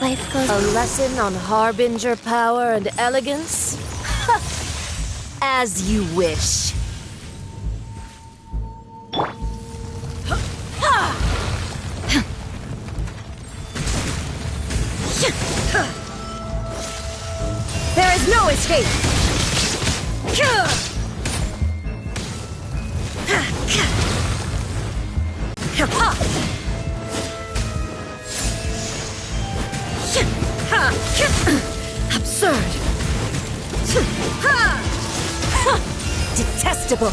Life goes. A lesson on Harbinger power and elegance? As you wish. There is no escape! Absurd! Detestable!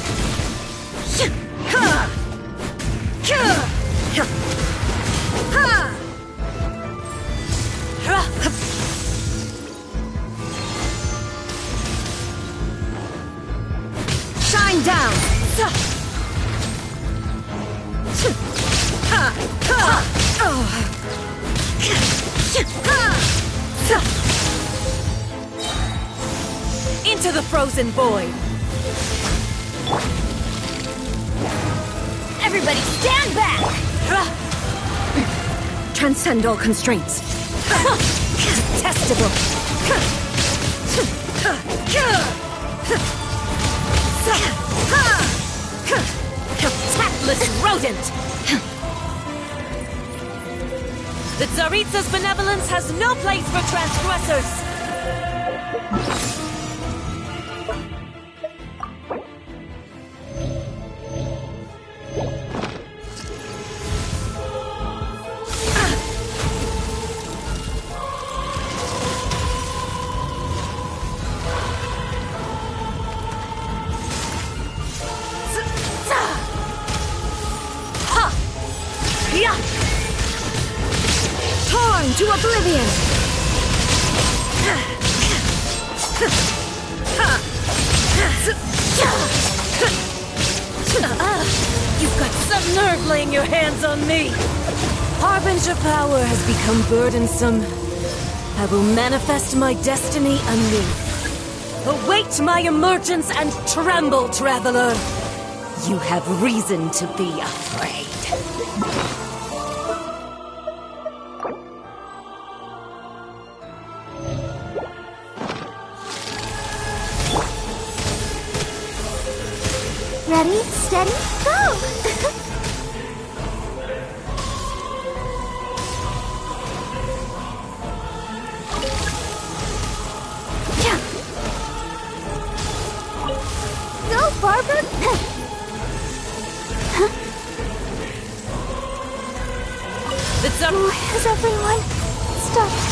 Shine down! Into the frozen void! Everybody stand back! Transcend all constraints. Detestable! Tactless rodent! The Tsaritsa's benevolence has no place for transgressors! Torn to oblivion! You've got some nerve laying your hands on me! Harbinger power has become burdensome. I will manifest my destiny anew. Await my emergence and tremble, traveler! You have reason to be afraid. Ready, steady, go! Go, Barbara! Why has everyone stopped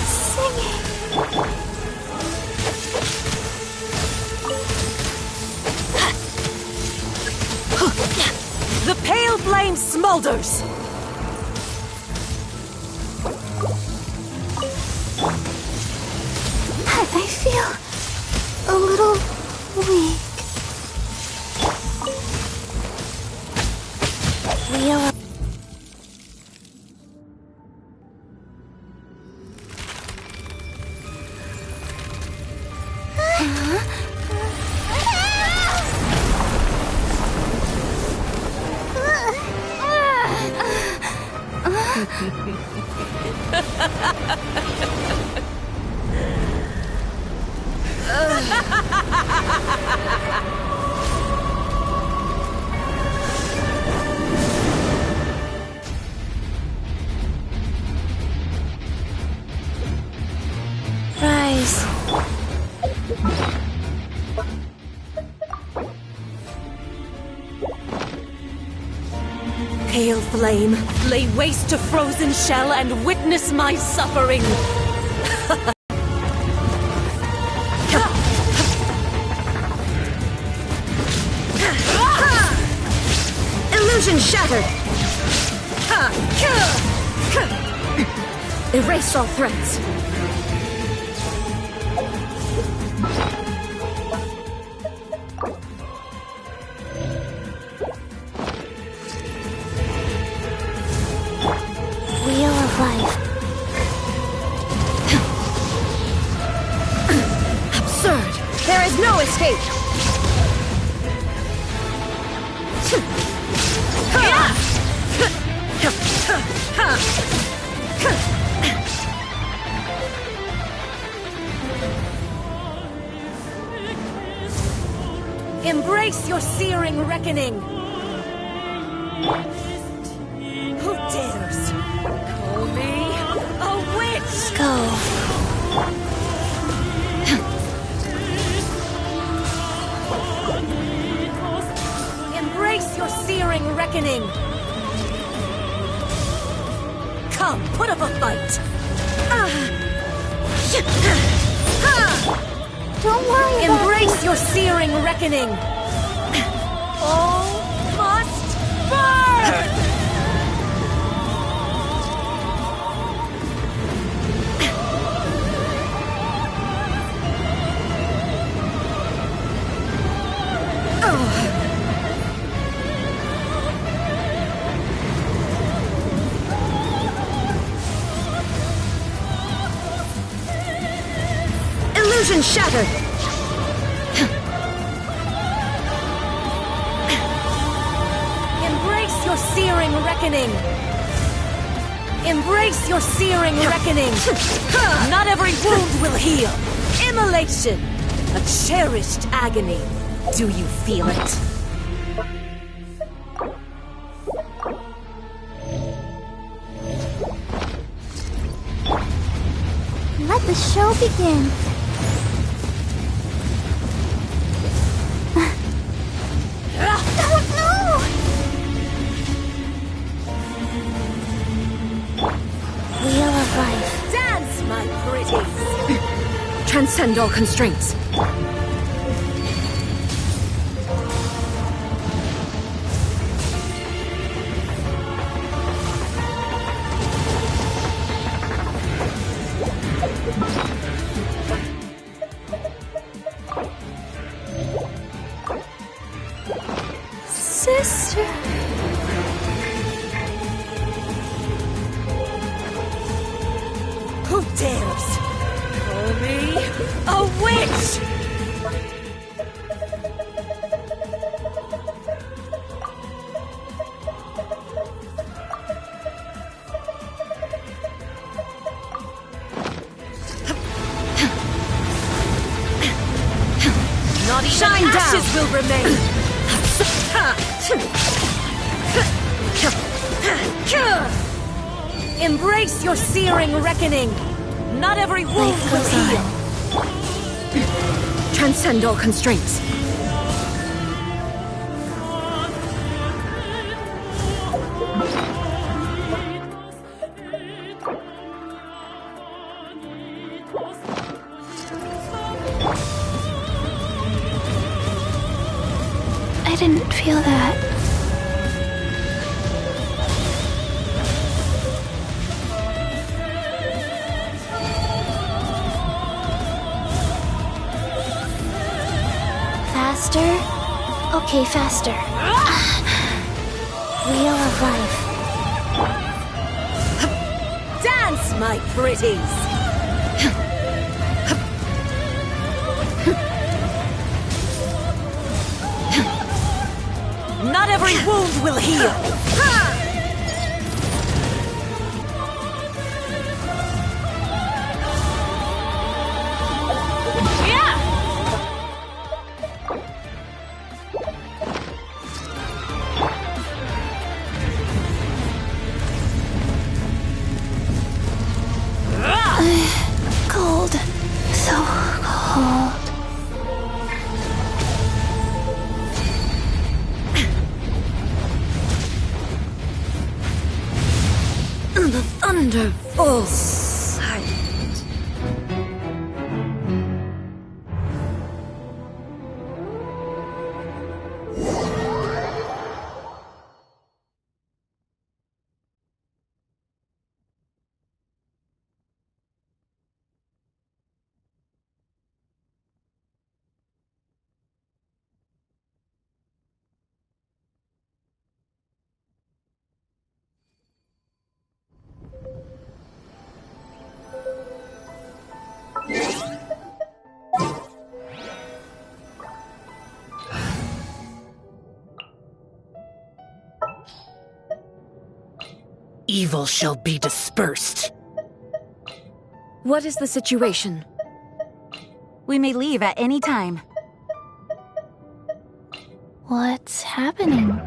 singing? The pale flame smolders! I feel a little weak. Leo. Rise. Pale flame, lay waste to frozen shell and witness my suffering! Illusion shattered! Erase all threats! Wheel of life. Absurd! There is no escape! your searing reckoning! Who dares call me a witch? Go. Embrace your searing reckoning! Come, put up a fight! Don't worry about Embrace your searing reckoning! All must burn! Illusion shattered! Embrace your searing reckoning! Embrace your searing reckoning! Not every wound will heal! Immolation! A cherished agony. Do you feel it? Let the show begin. Oh no! Wheel of Life. Dance, my pretties! Transcend all constraints. Sister. Who dares call me a witch? Not even Shine down. ashes will remain. Embrace your searing reckoning. Not every wound Life will goes heal. Transcend all constraints. I didn't feel that. Faster? Okay, faster. Wheel of Life. Dance, my pretties! Not every wound will heal! Cold. So cold. The thunder falls silent. Evil shall be dispersed. What is the situation? We may leave at any time. What's happening?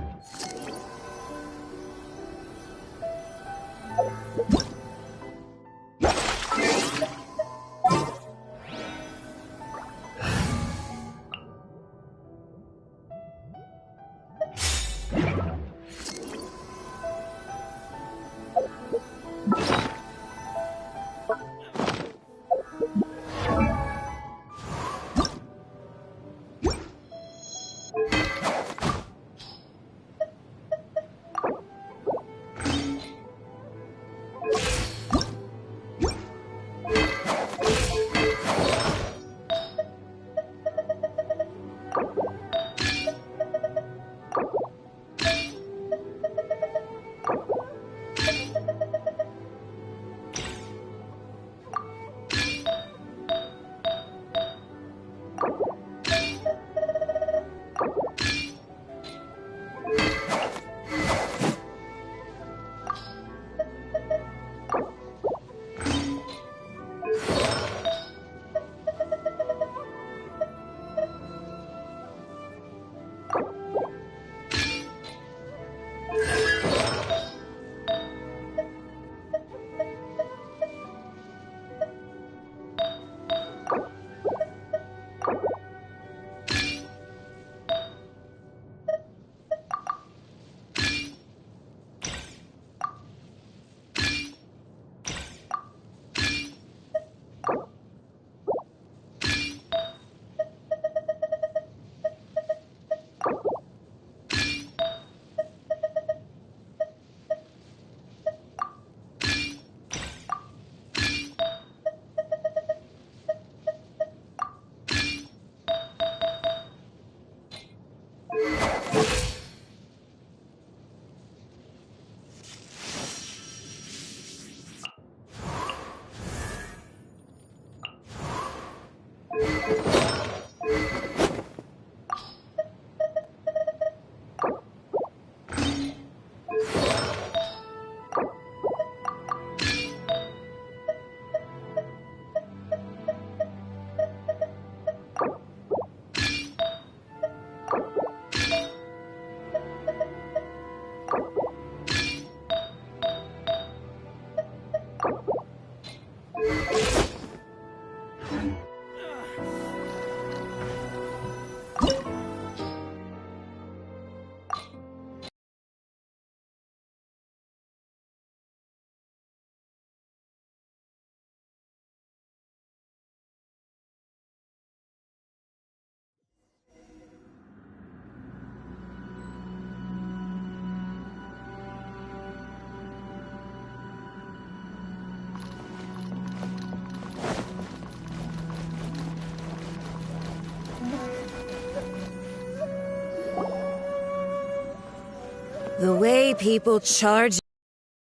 The way people charge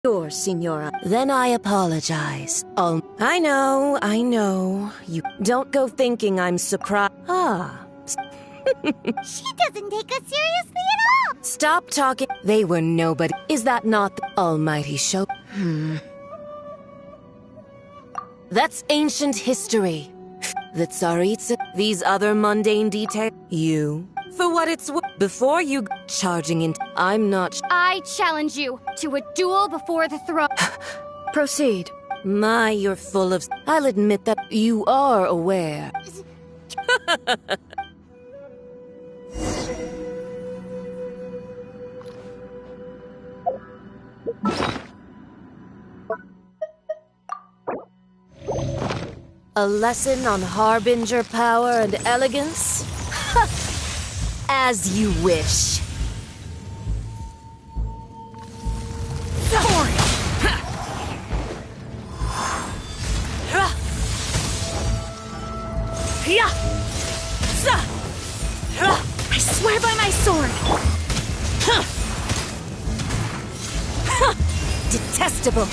your Signora. Then I apologize. I know. You don't go thinking I'm surprised. She doesn't take us seriously at all! Stop talking. They were nobody. Is that not the almighty show? That's ancient history. The Tsaritsa, these other mundane details. You. For what it's worth. Before you charging in, I'm not. I challenge you to a duel before the throne. Proceed. You're full of. I'll admit that you are aware. A lesson on Harbinger power and elegance? As you wish. I swear by my sword! Detestable.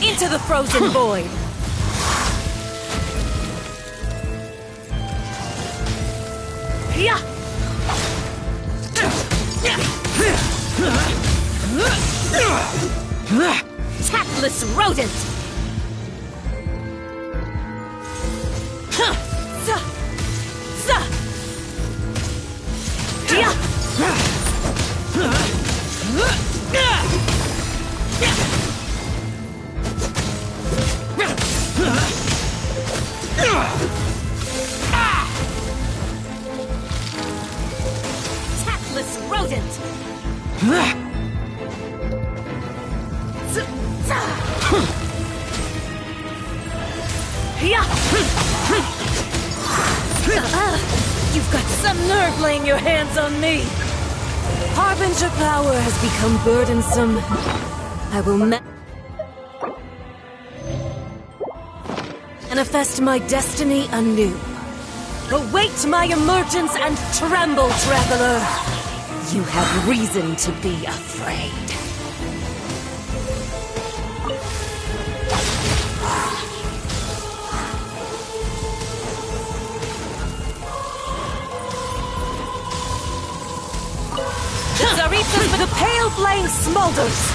Into the frozen void. Tactless rodent! Tactless rodent! You've got some nerve laying your hands on me! Harbinger power has become burdensome. I will manifest my destiny anew. Await my emergence and tremble, traveler! You have reason to be afraid. The Tsaritsas with a pale flame smolders!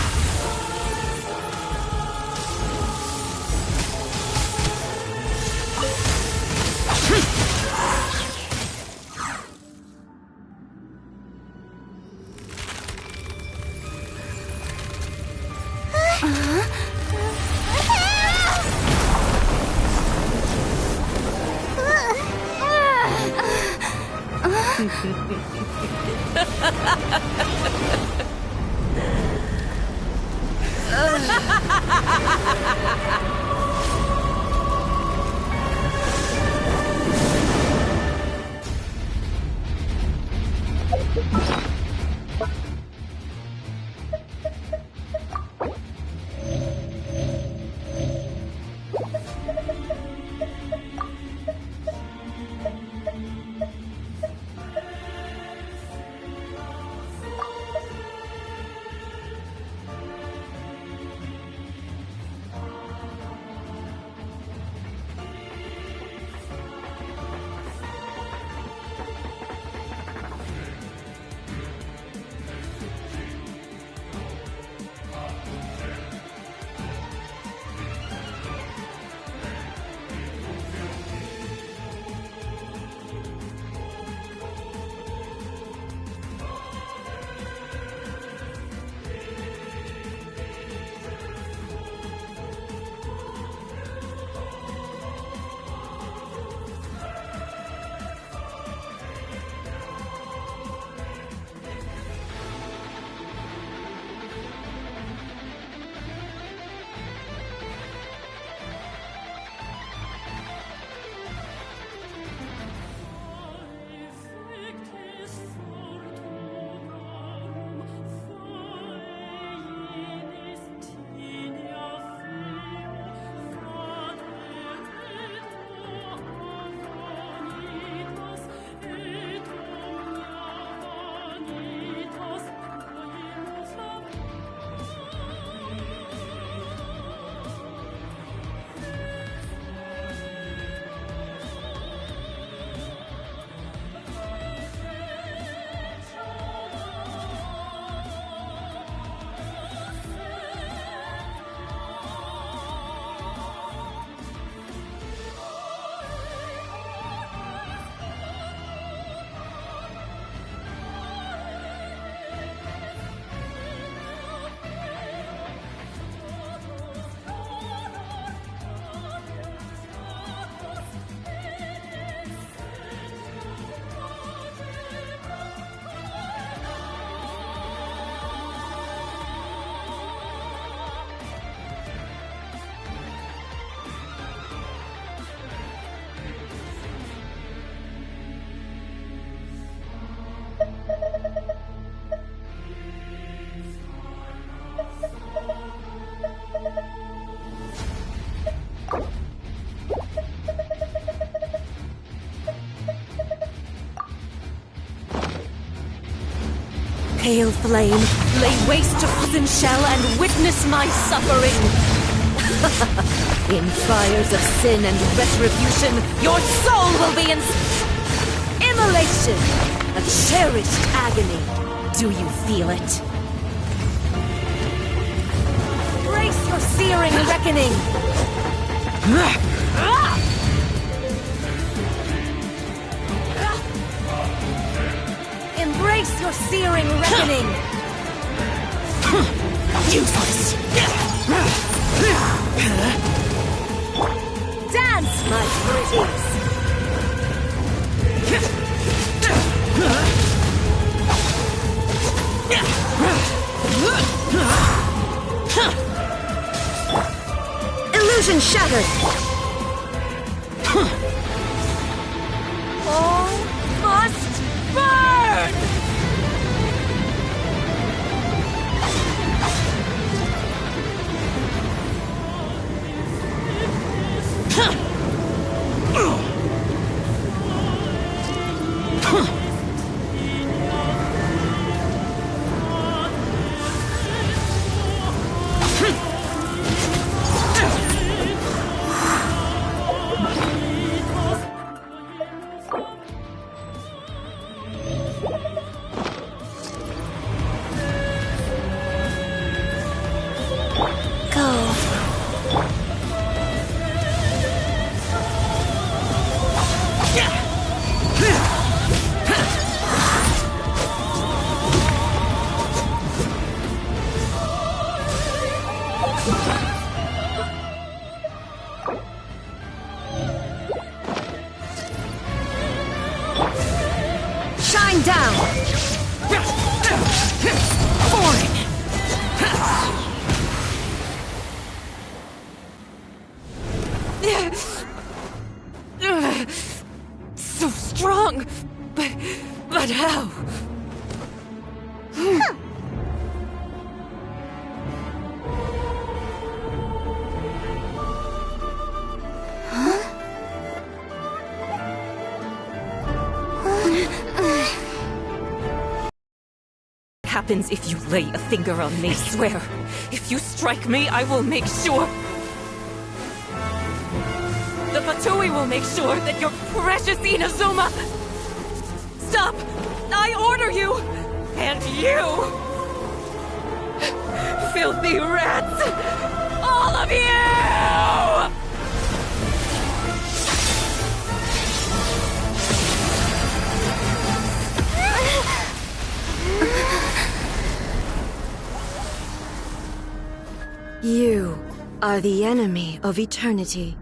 Pale flame, lay waste to frozen shell and witness my suffering! In fires of sin and retribution, your soul will be in immolation! A cherished agony. Do you feel it? Brace your searing reckoning! Embrace your searing reckoning! Useless! tease. Illusion shattered! All must burn! Shine down! Foreign! So strong, but how? Happens if you lay a finger on me, swear. If you strike me, I will make sure. The Fatui will make sure that your precious Inazuma... Stop! I order you! And you! Filthy rats! All of you! You are the enemy of eternity.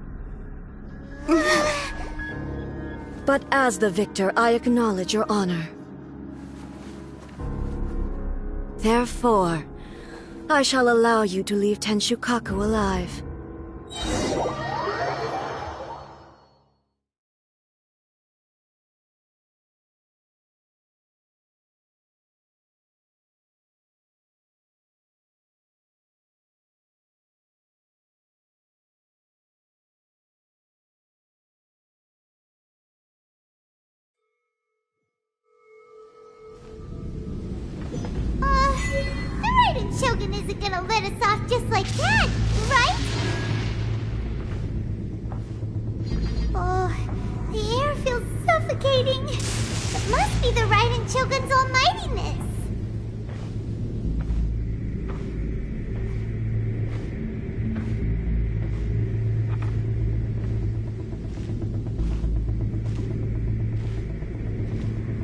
But as the victor, I acknowledge your honor. Therefore, I shall allow you to leave Tenshukaku alive. The Raiden Shogun isn't gonna let us off just like that, right? Oh, the air feels suffocating. It must be the Raiden Shogun's almightiness.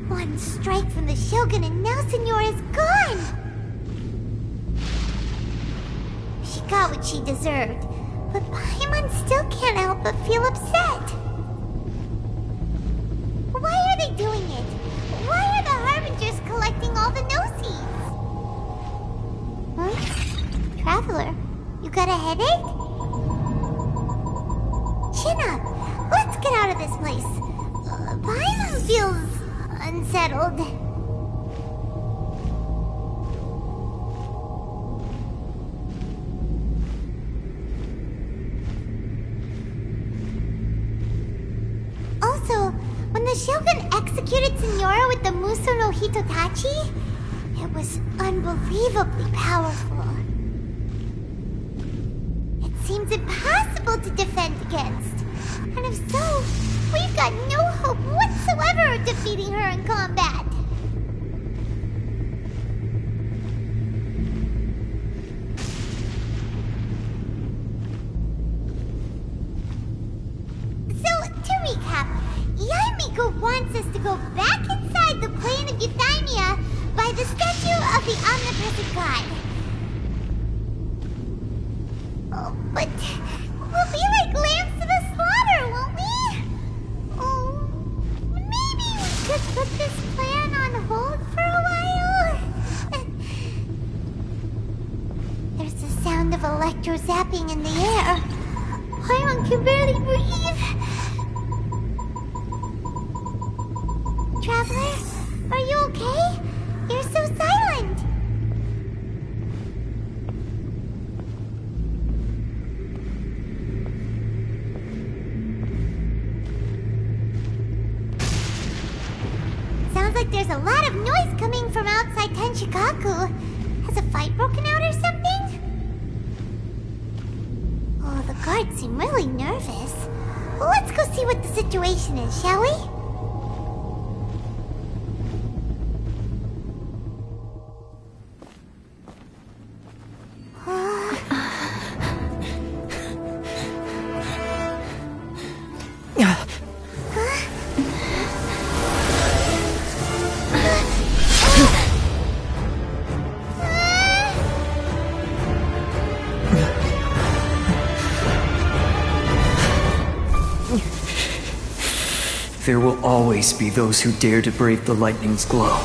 One strike from the Shogun and now Signora's gone! She got what she deserved, but Paimon still can't help but feel upset. Why are they doing it? Why are the Harbingers collecting all the Gnosis? Huh? Traveler, you got a headache? Chin up! Let's get out of this place. Paimon feels... unsettled. Also, when the Shogun executed Signora with the Muso no Hitotachi, it was unbelievably powerful. It seems impossible to defend against. And if so, we've got no hope whatsoever of defeating her in combat. So, to recap, Yaemiko wants us to go back inside the plane of Euthymia by the statue of the omnipresent god. Oh, but we'll be like lambs to the slaughter, won't we? sound of electro zapping in the air. Paimon can barely breathe. Traveler, are you okay? You're so silent. Sounds like there's a lot of noise coming from outside Tenshikaku. Has a fight broken out or something? Oh, the guards seem really nervous. Well, let's go see what the situation is, shall we? There will always be those who dare to brave the lightning's glow.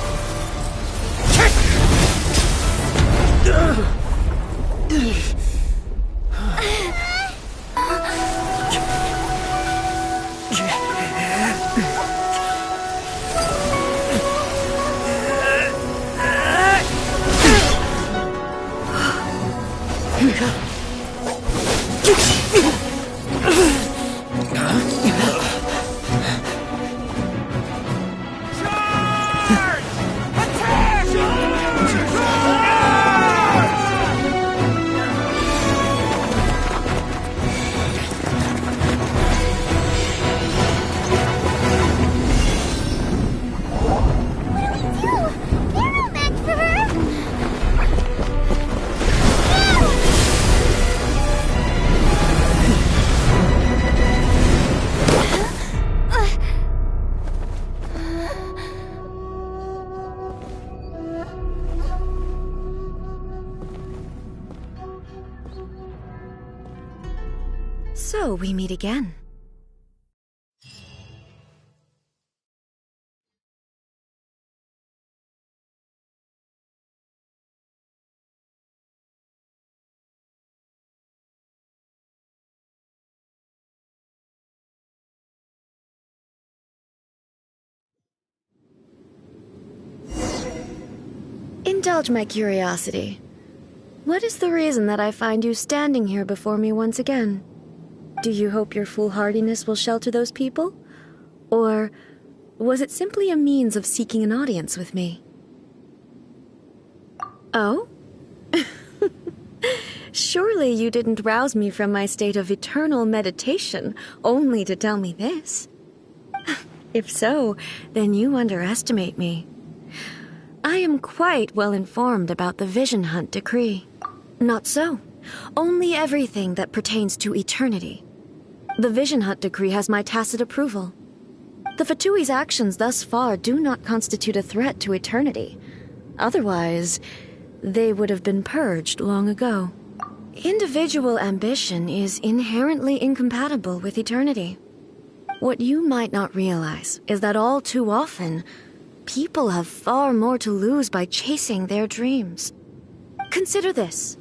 So we meet again. Indulge my curiosity. What is the reason that I find you standing here before me once again? Do you hope your foolhardiness will shelter those people? Or was it simply a means of seeking an audience with me? Oh? Surely you didn't rouse me from my state of eternal meditation only to tell me this. If so, then you underestimate me. I am quite well informed about the Vision Hunt decree. Not so. Only everything that pertains to eternity. The Vision Hunt decree has my tacit approval. The Fatui's actions thus far do not constitute a threat to eternity. Otherwise, they would have been purged long ago. Individual ambition is inherently incompatible with eternity. What you might not realize is that all too often, people have far more to lose by chasing their dreams. Consider this.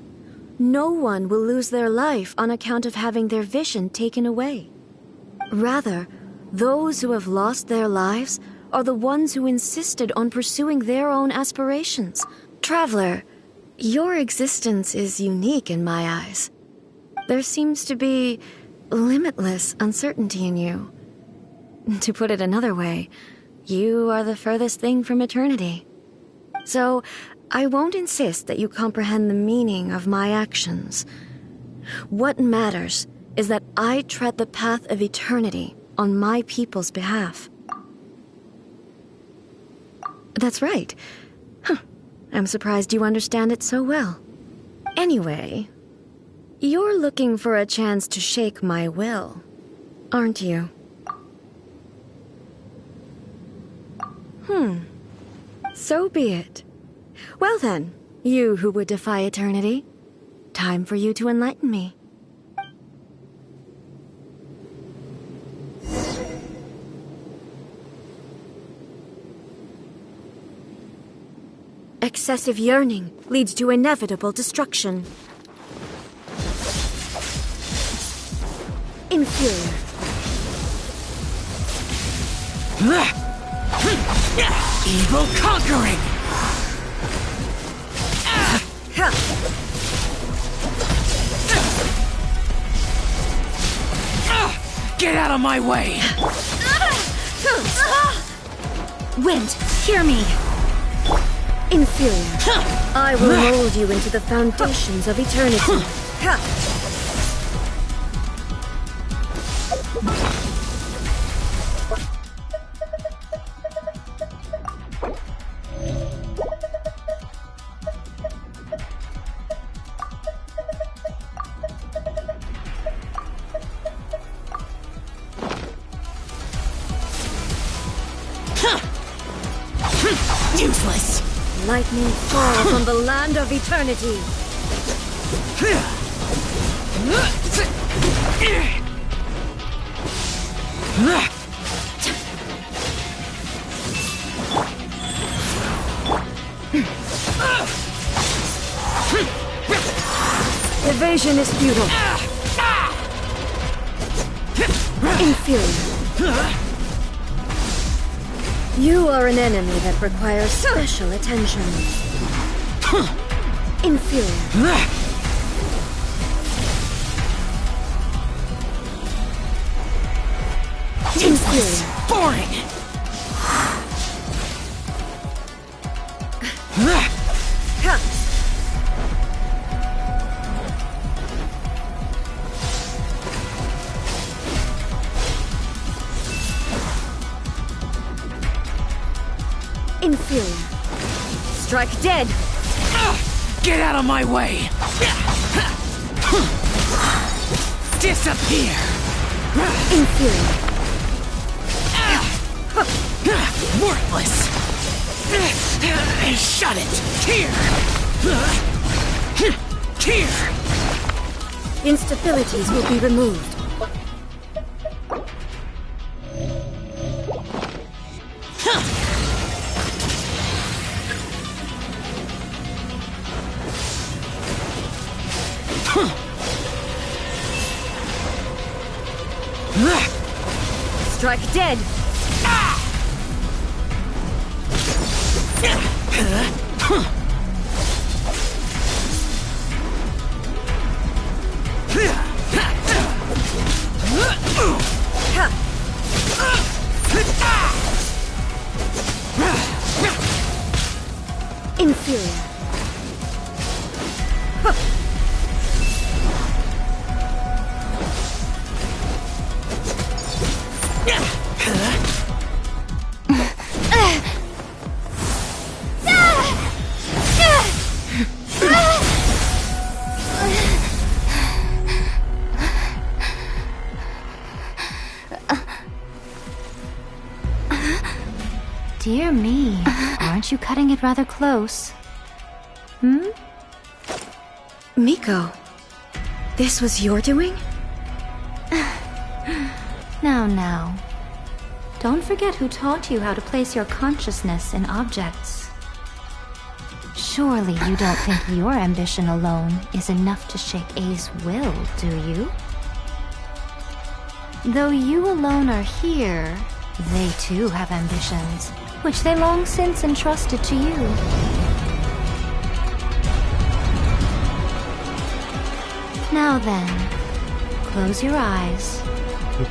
No one will lose their life on account of having their vision taken away. Rather, those who have lost their lives are the ones who insisted on pursuing their own aspirations. Traveler, your existence is unique in my eyes. There seems to be limitless uncertainty in you. To put it another way, you are the furthest thing from eternity. So, I won't insist that you comprehend the meaning of my actions. What matters is that I tread the path of eternity on my people's behalf. That's right. I'm surprised you understand it so well. Anyway, you're looking for a chance to shake my will, aren't you? So be it. Well then, you who would defy eternity, time for you to enlighten me. Excessive yearning leads to inevitable destruction. Inferior. Evil conquering! Get out of my way! Wind, hear me! Inferior. I will mold you into the foundations of eternity. Useless! Lightning fall from the land of eternity. Evasion is futile. Inferior. You are an enemy that requires special attention. Inferior. Useless! Boring! Inferior. Strike dead! Get out of my way! Disappear! Inferior. Worthless! Shut it! Here! Here! Instabilities will be removed. Strike dead! Inferior. Dear me, aren't you cutting it rather close? Miko, this was your doing? Now. Don't forget who taught you how to place your consciousness in objects. Surely you don't think your ambition alone is enough to shake A's will, do you? Though you alone are here, they too have ambitions, which they long since entrusted to you. Now then, close your eyes. We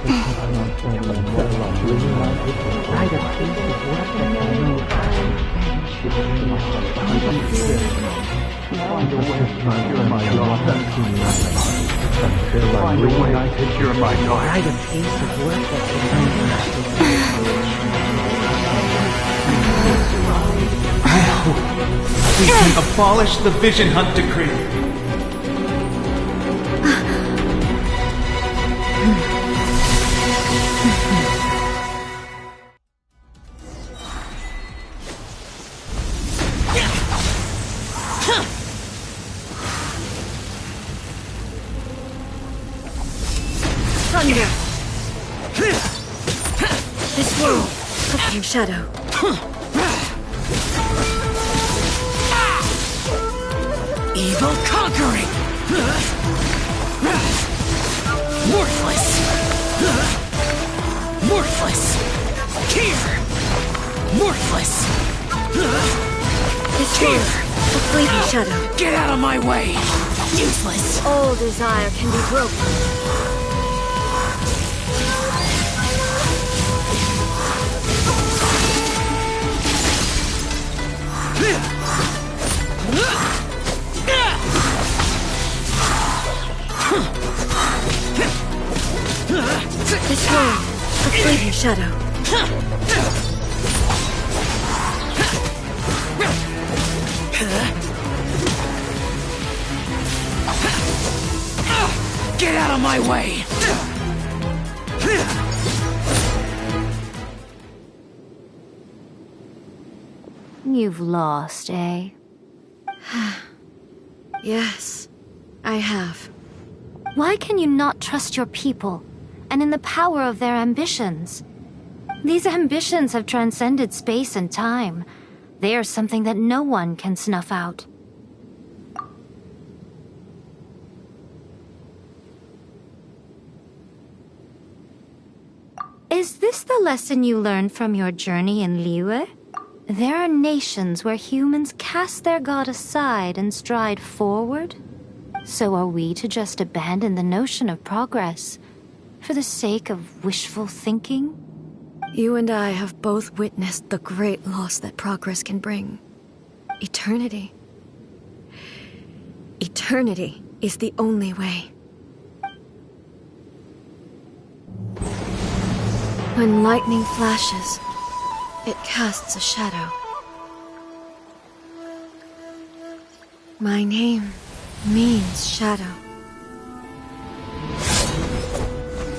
can abolish the Vision Hunt Decree. Thunder! This world, cooking shadow. Evil conquering! Worthless! Here! A fleeting shadow. Get out of my way! Useless! All desire can be broken. This home, a fleeting shadow. Get out of my way! You've lost, eh? Yes, I have. Why can you not trust your people, and in the power of their ambitions? These ambitions have transcended space and time. They are something that no one can snuff out. Is this the lesson you learned from your journey in Liyue? There are nations where humans cast their god aside and stride forward. So are we to just abandon the notion of progress for the sake of wishful thinking? You and I have both witnessed the great loss that progress can bring. Eternity. Eternity is the only way. When lightning flashes, it casts a shadow. My name means shadow.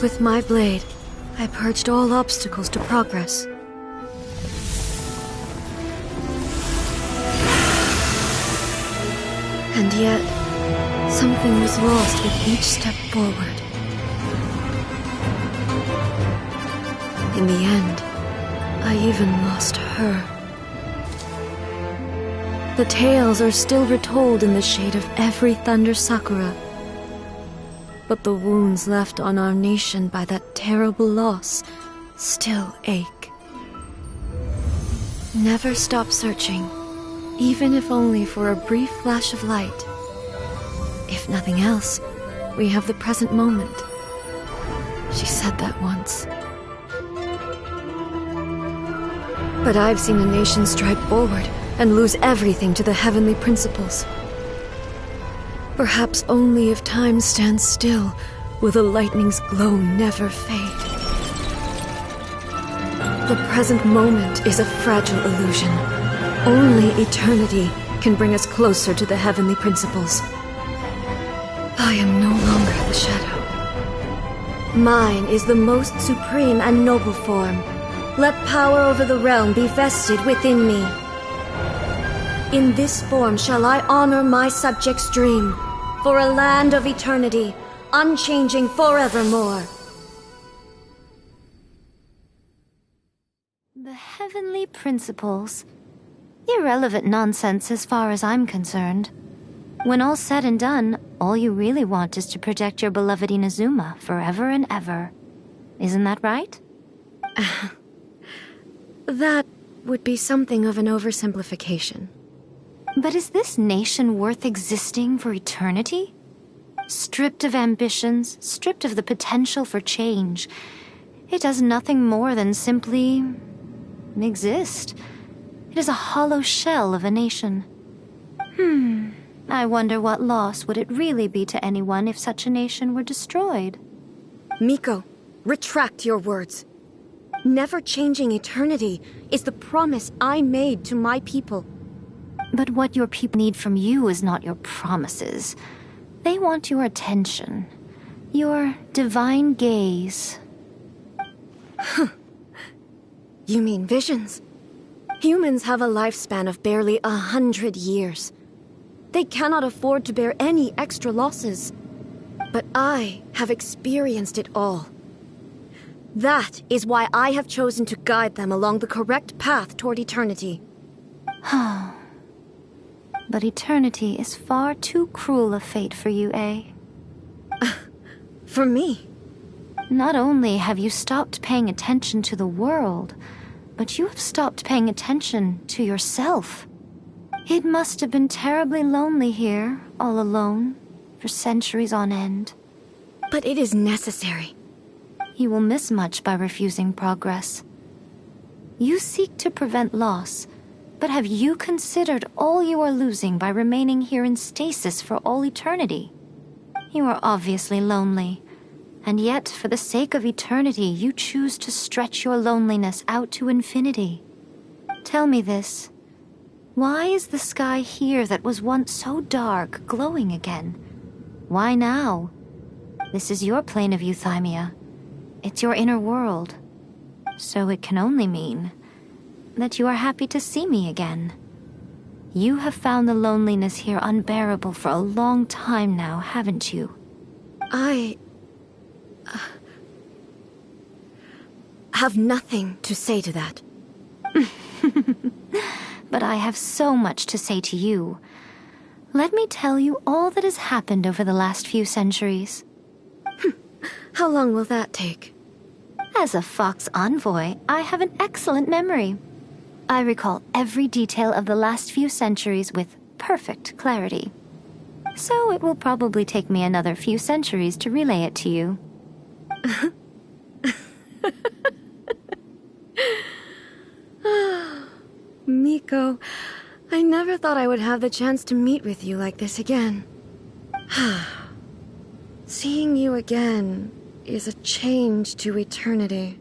With my blade, I purged all obstacles to progress. And yet, something was lost with each step forward. In the end, I even lost her. The tales are still retold in the shade of every Thunder Sakura. But the wounds left on our nation by that terrible loss still ache. Never stop searching, even if only for a brief flash of light. If nothing else, we have the present moment. She said that once. But I've seen a nation stride forward and lose everything to the heavenly principles. Perhaps only if time stands still will the lightning's glow never fade. The present moment is a fragile illusion. Only eternity can bring us closer to the heavenly principles. I am no longer the shadow. Mine is the most supreme and noble form. Let power over the realm be vested within me. In this form shall I honor my subjects' dream, for a land of eternity, unchanging forevermore. The heavenly principles. Irrelevant nonsense as far as I'm concerned. When all's said and done, all you really want is to protect your beloved Inazuma forever and ever. Isn't that right? That would be something of an oversimplification. But is this nation worth existing for eternity? Stripped of ambitions, stripped of the potential for change, it does nothing more than simply exist. It is a hollow shell of a nation. I wonder what loss would it really be to anyone if such a nation were destroyed? Miko, retract your words. Never changing eternity is the promise I made to my people. But what your people need from you is not your promises. They want your attention. Your divine gaze. You mean visions? Humans have a lifespan of barely 100 years. They cannot afford to bear any extra losses. But I have experienced it all. That is why I have chosen to guide them along the correct path toward eternity. But eternity is far too cruel a fate for you, eh? For me? Not only have you stopped paying attention to the world, but you have stopped paying attention to yourself. It must have been terribly lonely here, all alone, for centuries on end. But it is necessary. You will miss much by refusing progress. You seek to prevent loss, but have you considered all you are losing by remaining here in stasis for all eternity? You are obviously lonely, and yet for the sake of eternity you choose to stretch your loneliness out to infinity. Tell me this. Why is the sky here that was once so dark glowing again? Why now? This is your plane of euthymia. It's your inner world. So it can only mean that you are happy to see me again. You have found the loneliness here unbearable for a long time now, haven't you? I have nothing to say to that. But I have so much to say to you. Let me tell you all that has happened over the last few centuries. How long will that take? As a Fox envoy, I have an excellent memory. I recall every detail of the last few centuries with perfect clarity. So it will probably take me another few centuries to relay it to you. Miko, I never thought I would have the chance to meet with you like this again. Seeing you again is a change to eternity.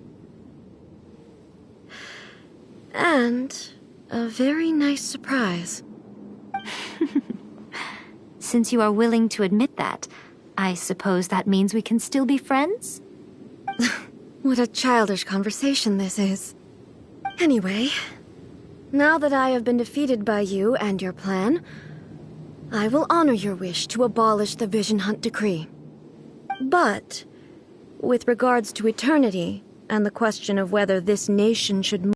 And a very nice surprise. Since you are willing to admit that, I suppose that means we can still be friends? What a childish conversation this is. Anyway, now that I have been defeated by you and your plan, I will honor your wish to abolish the Vision Hunt Decree. But, with regards to eternity, and the question of whether this nation should...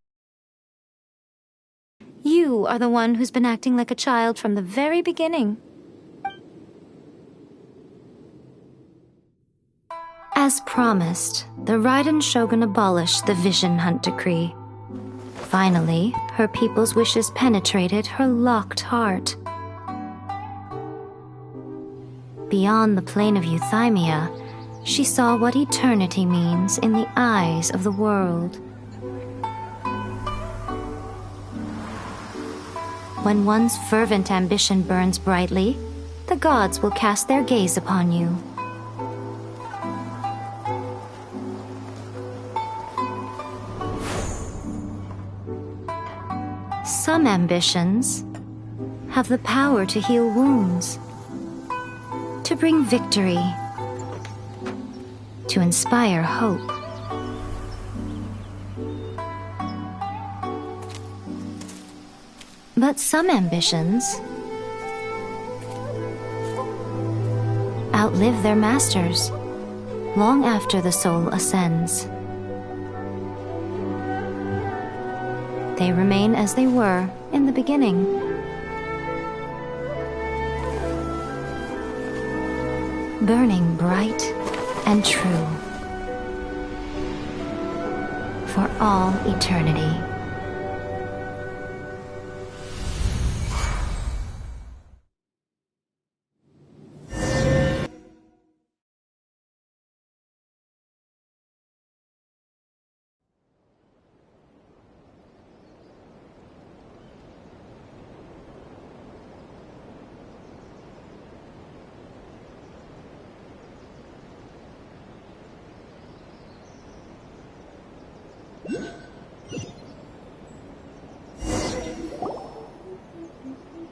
You are the one who's been acting like a child from the very beginning. As promised, the Raiden Shogun abolished the Vision Hunt Decree. Finally, her people's wishes penetrated her locked heart. Beyond the plane of euthymia, she saw what eternity means in the eyes of the world. When one's fervent ambition burns brightly, the gods will cast their gaze upon you. Some ambitions have the power to heal wounds, to bring victory, to inspire hope. But some ambitions outlive their masters long after the soul ascends. They remain as they were in the beginning. Burning bright and true for all eternity.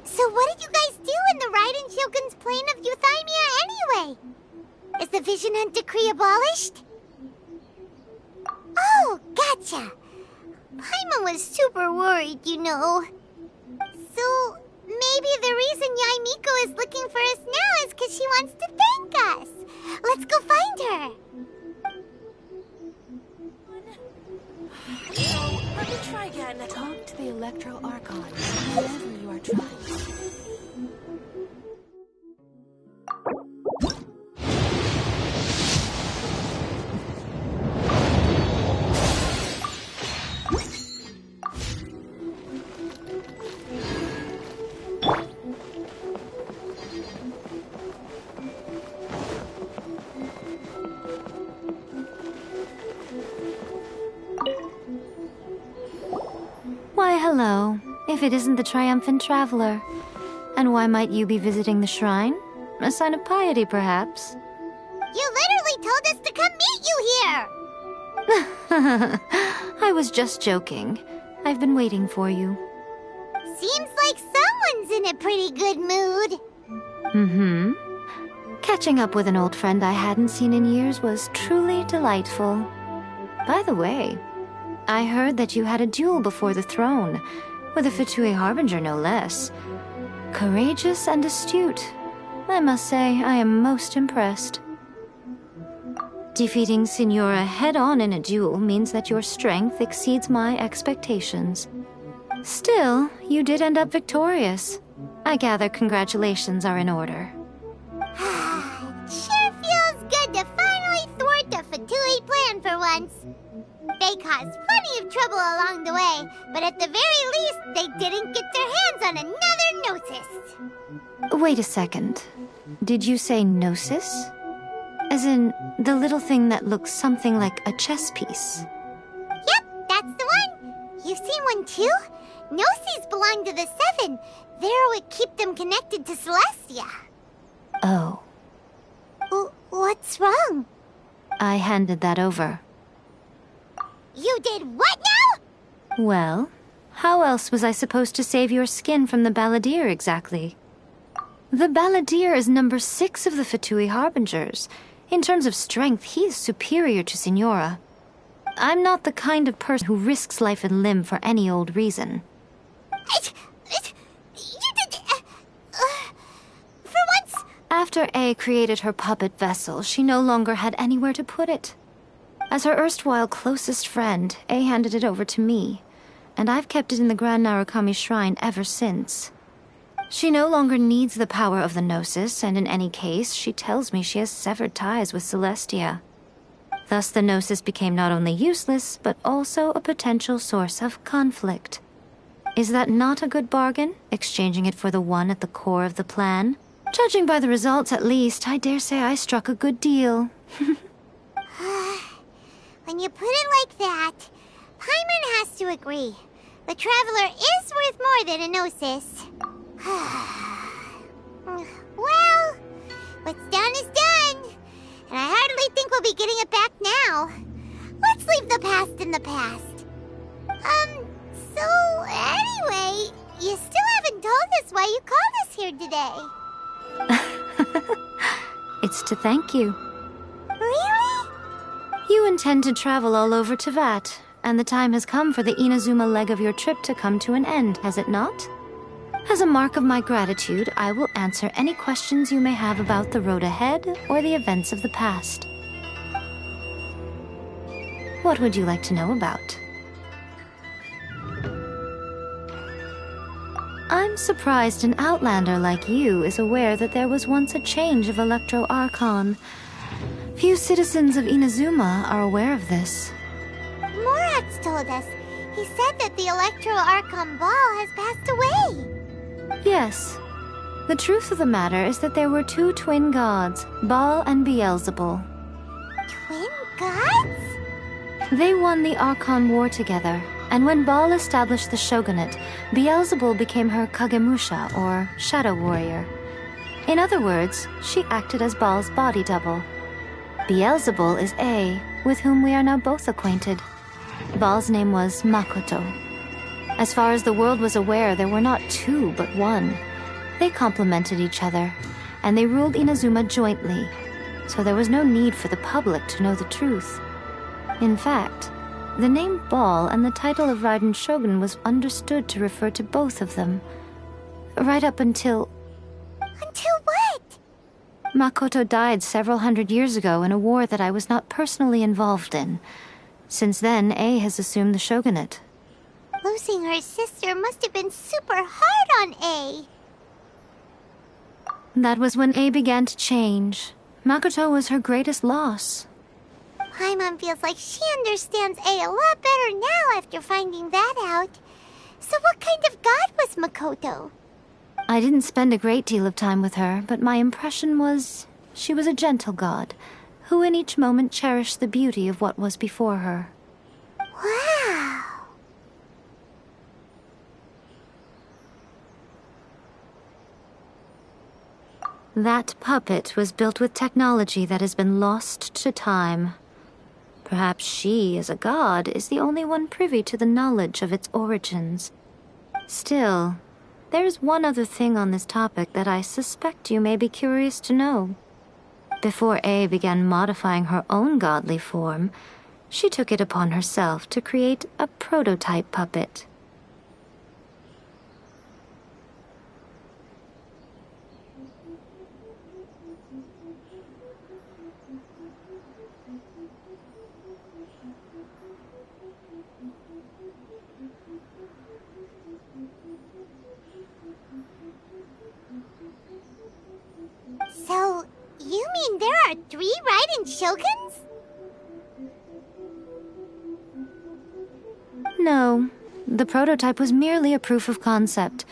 So what did you guys do in the Raiden Shogun's plane of euthymia anyway? Is the Vision Hunt Decree abolished? Oh, gotcha. Paimon was super worried, you know. So, maybe the reason Yae Miko is looking for us now is because she wants to thank us. Let's go find her. Let me try again. Talk to the Electro Archon whenever you are trying. Hello, if it isn't the triumphant traveler. And why might you be visiting the shrine? A sign of piety, perhaps? You literally told us to come meet you here! I was just joking. I've been waiting for you. Seems like someone's in a pretty good mood. Mm-hmm. Catching up with an old friend I hadn't seen in years was truly delightful. By the way, I heard that you had a duel before the throne, with a Fatui Harbinger no less. Courageous and astute. I must say, I am most impressed. Defeating Signora head-on in a duel means that your strength exceeds my expectations. Still, you did end up victorious. I gather congratulations are in order. Sure feels good to finally thwart the Fatui plan for once. They caused plenty of trouble along the way, but at the very least, they didn't get their hands on another Gnosis. Wait a second. Did you say Gnosis? As in, the little thing that looks something like a chess piece? Yep, that's the one. You've seen one too? Gnosis belong to the Seven. They're what keep them connected to Celestia. Oh. What's wrong? I handed that over. You did what now? Well, how else was I supposed to save your skin from the Balladeer exactly? The Balladeer is number 6 of the Fatui Harbingers. In terms of strength, he is superior to Signora. I'm not the kind of person who risks life and limb for any old reason. You did... for once... After A created her puppet vessel, she no longer had anywhere to put it. As her erstwhile closest friend, A handed it over to me, and I've kept it in the Grand Narukami Shrine ever since. She no longer needs the power of the Gnosis, and in any case, she tells me she has severed ties with Celestia. Thus the Gnosis became not only useless, but also a potential source of conflict. Is that not a good bargain, exchanging it for the one at the core of the plan? Judging by the results, at least, I dare say I struck a good deal. When you put it like that, Paimon has to agree. The Traveler is worth more than a Gnosis. Well, what's done is done. And I hardly think we'll be getting it back now. Let's leave the past in the past. So anyway, you still haven't told us why you called us here today. It's to thank you. Really? You intend to travel all over Teyvat, and the time has come for the Inazuma leg of your trip to come to an end, has it not? As a mark of my gratitude, I will answer any questions you may have about the road ahead or the events of the past. What would you like to know about? I'm surprised an outlander like you is aware that there was once a change of Electro Archon. Few citizens of Inazuma are aware of this. Morat's told us. He said that the Electro Archon Ball has passed away. Yes. The truth of the matter is that there were 2 twin gods, Baal and Beelzebul. Twin gods? They won the Archon War together, and when Baal established the shogunate, Beelzebul became her Kagemusha, or shadow warrior. In other words, she acted as Baal's body double. Beelzebul is A, with whom we are now both acquainted. Baal's name was Makoto. As far as the world was aware, there were not 2, but 1. They complemented each other, and they ruled Inazuma jointly, so there was no need for the public to know the truth. In fact, the name Baal and the title of Raiden Shogun was understood to refer to both of them. Right up until... Until what? Makoto died several hundred years ago in a war that I was not personally involved in. Since then, A has assumed the shogunate. Losing her sister must have been super hard on A. That was when A began to change. Makoto was her greatest loss. Paimon feels like she understands A a lot better now after finding that out. So what kind of god was Makoto? I didn't spend a great deal of time with her, but my impression was she was a gentle god, who in each moment cherished the beauty of what was before her. Wow. That puppet was built with technology that has been lost to time. Perhaps she, as a god, is the only one privy to the knowledge of its origins. Still, there's one other thing on this topic that I suspect you may be curious to know. Before A began modifying her own godly form, she took it upon herself to create a prototype puppet. So, you mean there are 3 Raiden Shoguns? No, the prototype was merely a proof of concept.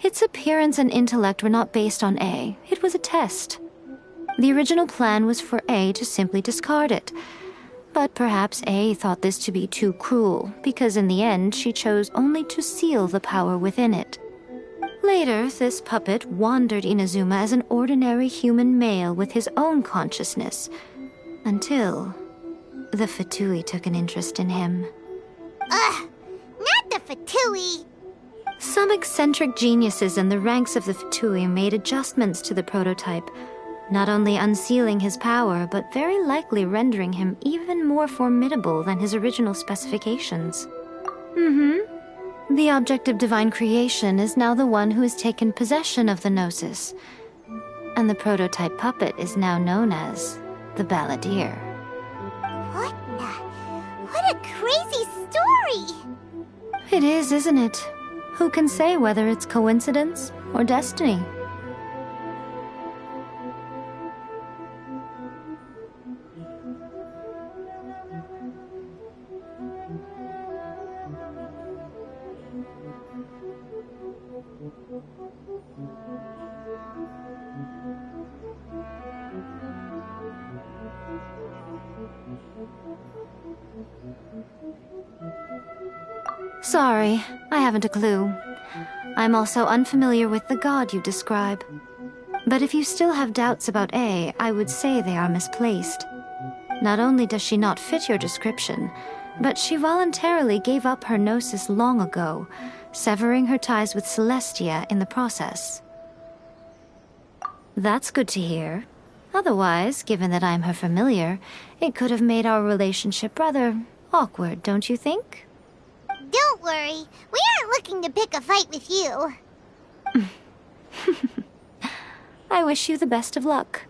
Its appearance and intellect were not based on A. It was a test. The original plan was for A to simply discard it. But perhaps A thought this to be too cruel, because in the end she chose only to seal the power within it. Later, this puppet wandered Inazuma as an ordinary human male with his own consciousness, until the Fatui took an interest in him. Ugh! Not the Fatui! Some eccentric geniuses in the ranks of the Fatui made adjustments to the prototype, not only unsealing his power, but very likely rendering him even more formidable than his original specifications. The object of divine creation is now the one who has taken possession of the Gnosis, and the prototype puppet is now known as the Balladeer. What a crazy story! It is, isn't it? Who can say whether it's coincidence or destiny? Sorry, I haven't a clue. I'm also unfamiliar with the god you describe. But if you still have doubts about A, I would say they are misplaced. Not only does she not fit your description, but she voluntarily gave up her gnosis long ago, severing her ties with Celestia in the process. That's good to hear. Otherwise, given that I'm her familiar, it could have made our relationship rather awkward, don't you think? Don't worry, we aren't looking to pick a fight with you. I wish you the best of luck.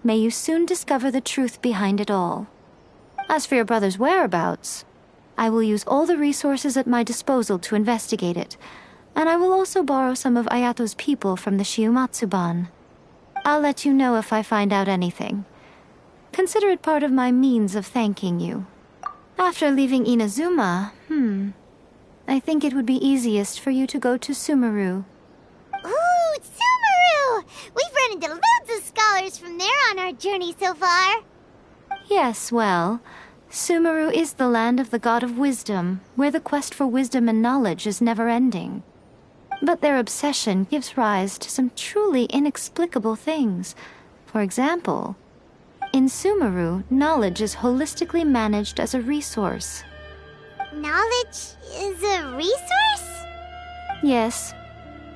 May you soon discover the truth behind it all. As for your brother's whereabouts, I will use all the resources at my disposal to investigate it, and I will also borrow some of Ayato's people from the Shiumatsuban. I'll let you know if I find out anything. Consider it part of my means of thanking you. After leaving Inazuma, I think it would be easiest for you to go to Sumeru. Ooh, Sumeru! We've run into loads of scholars from there on our journey so far. Yes, well, Sumeru is the land of the god of wisdom, where the quest for wisdom and knowledge is never-ending. But their obsession gives rise to some truly inexplicable things. For example, in Sumeru, knowledge is holistically managed as a resource. Knowledge is a resource? Yes.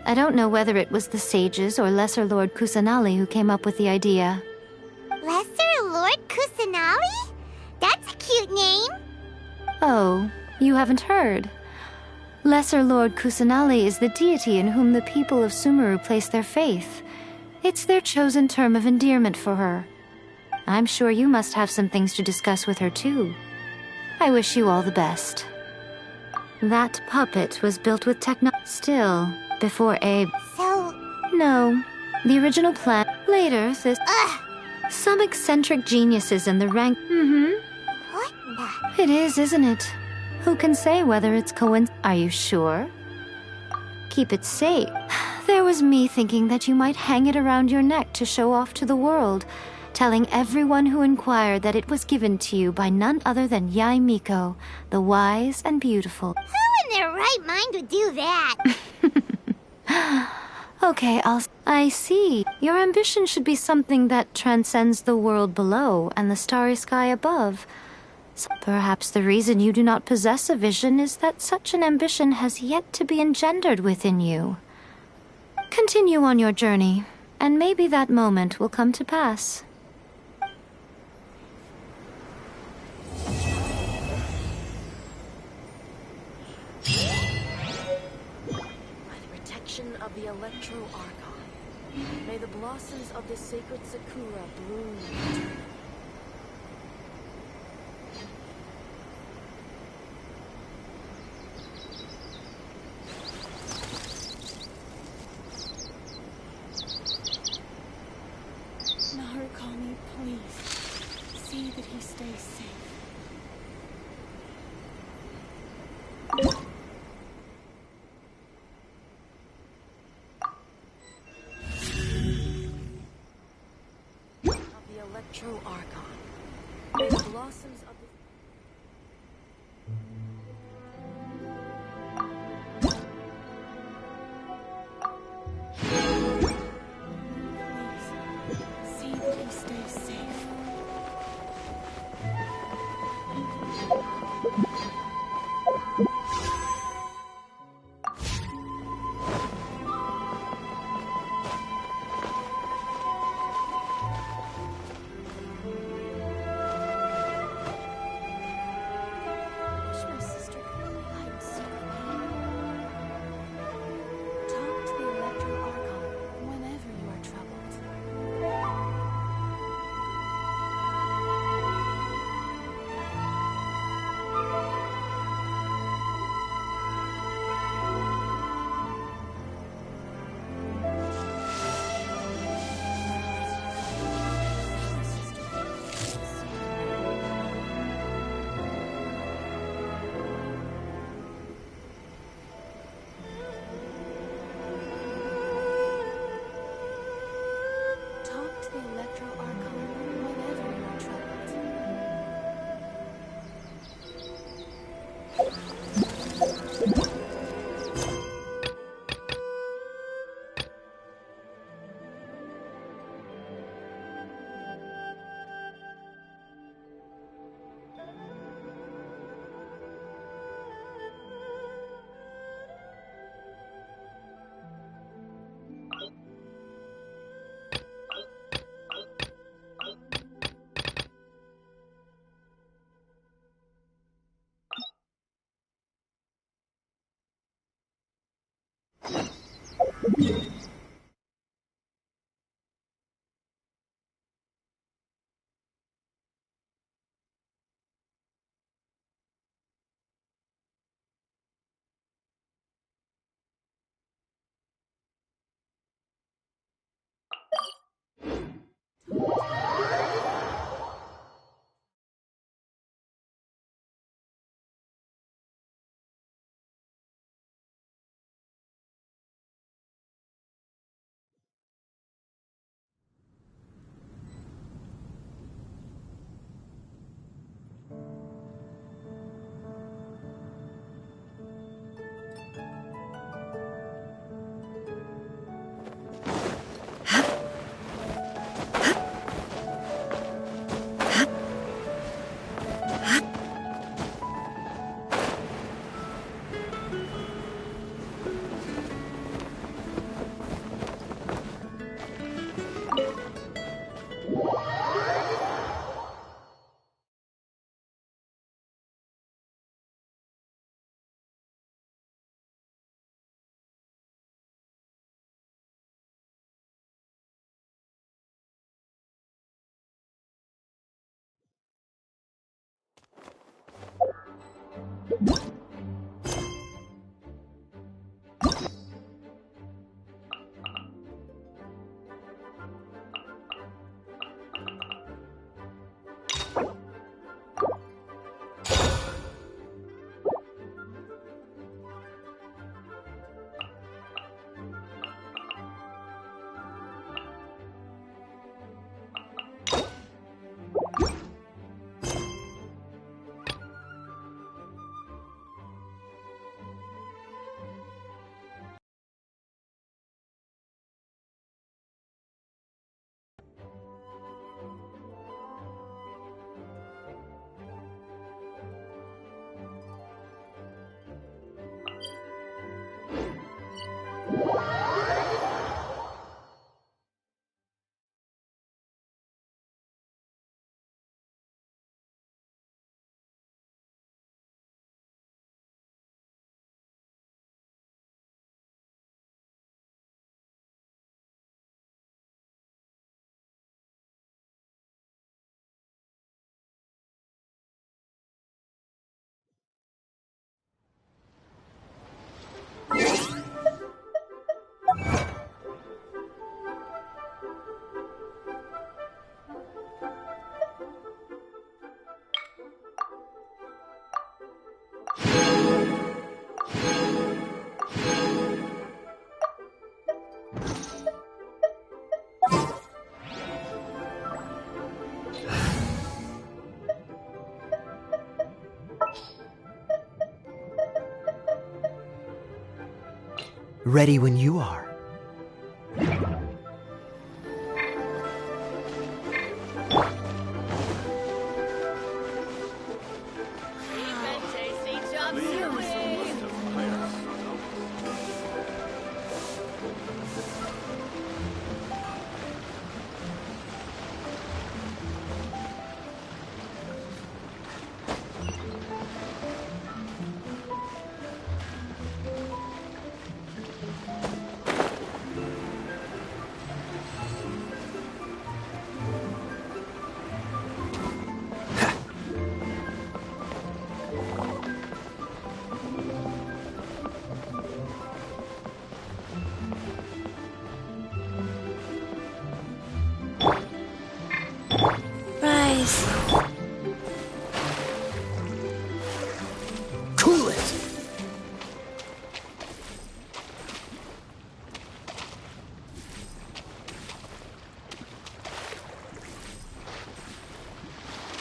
I don't know whether it was the sages or Lesser Lord Kusanali who came up with the idea. Lesser Lord Kusanali? That's a cute name. Oh, you haven't heard. Lesser Lord Kusanali is the deity in whom the people of Sumeru place their faith. It's their chosen term of endearment for her. I'm sure you must have some things to discuss with her too. I wish you all the best. That puppet was built with Still, before Abe. So... No. The original plan... Later, this... Ugh! Some eccentric geniuses in the rank... What the... It is, isn't it? Who can say whether it's coincidence? Are you sure? Keep it safe. There was me thinking that you might hang it around your neck to show off to the world, telling everyone who inquired that it was given to you by none other than Yae Miko, the wise and beautiful. Who in their right mind would do that? Okay, I see. Your ambition should be something that transcends the world below and the starry sky above. So perhaps the reason you do not possess a vision is that such an ambition has yet to be engendered within you. Continue on your journey, and maybe that moment will come to pass. Of the Electro Archon. May the blossoms of the sacred Sakura bloom in eternity. Narukami, please. See that he stays safe. Electro Archon. May the blossoms of the... Please, see that he stays safe. Ready when you are. Cool it!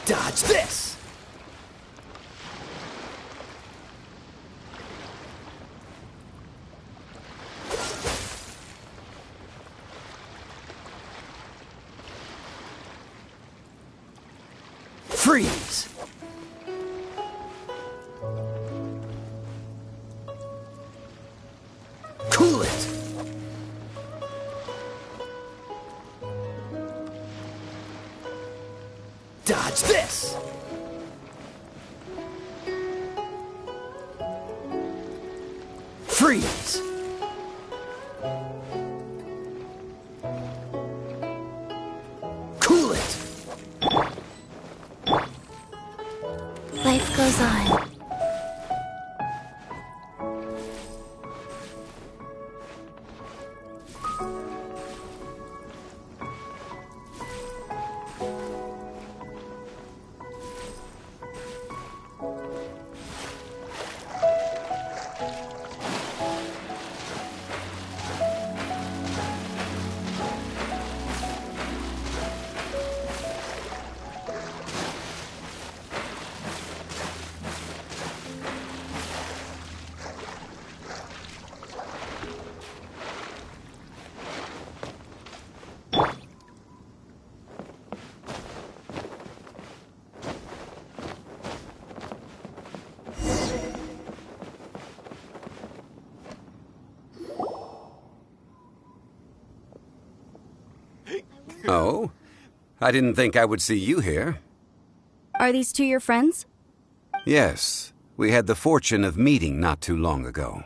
Dodge this! Freeze! Cool it! Dodge this! Freeze! Cool it! Life goes on. Oh? I didn't think I would see you here. Are these two your friends? Yes. We had the fortune of meeting not too long ago.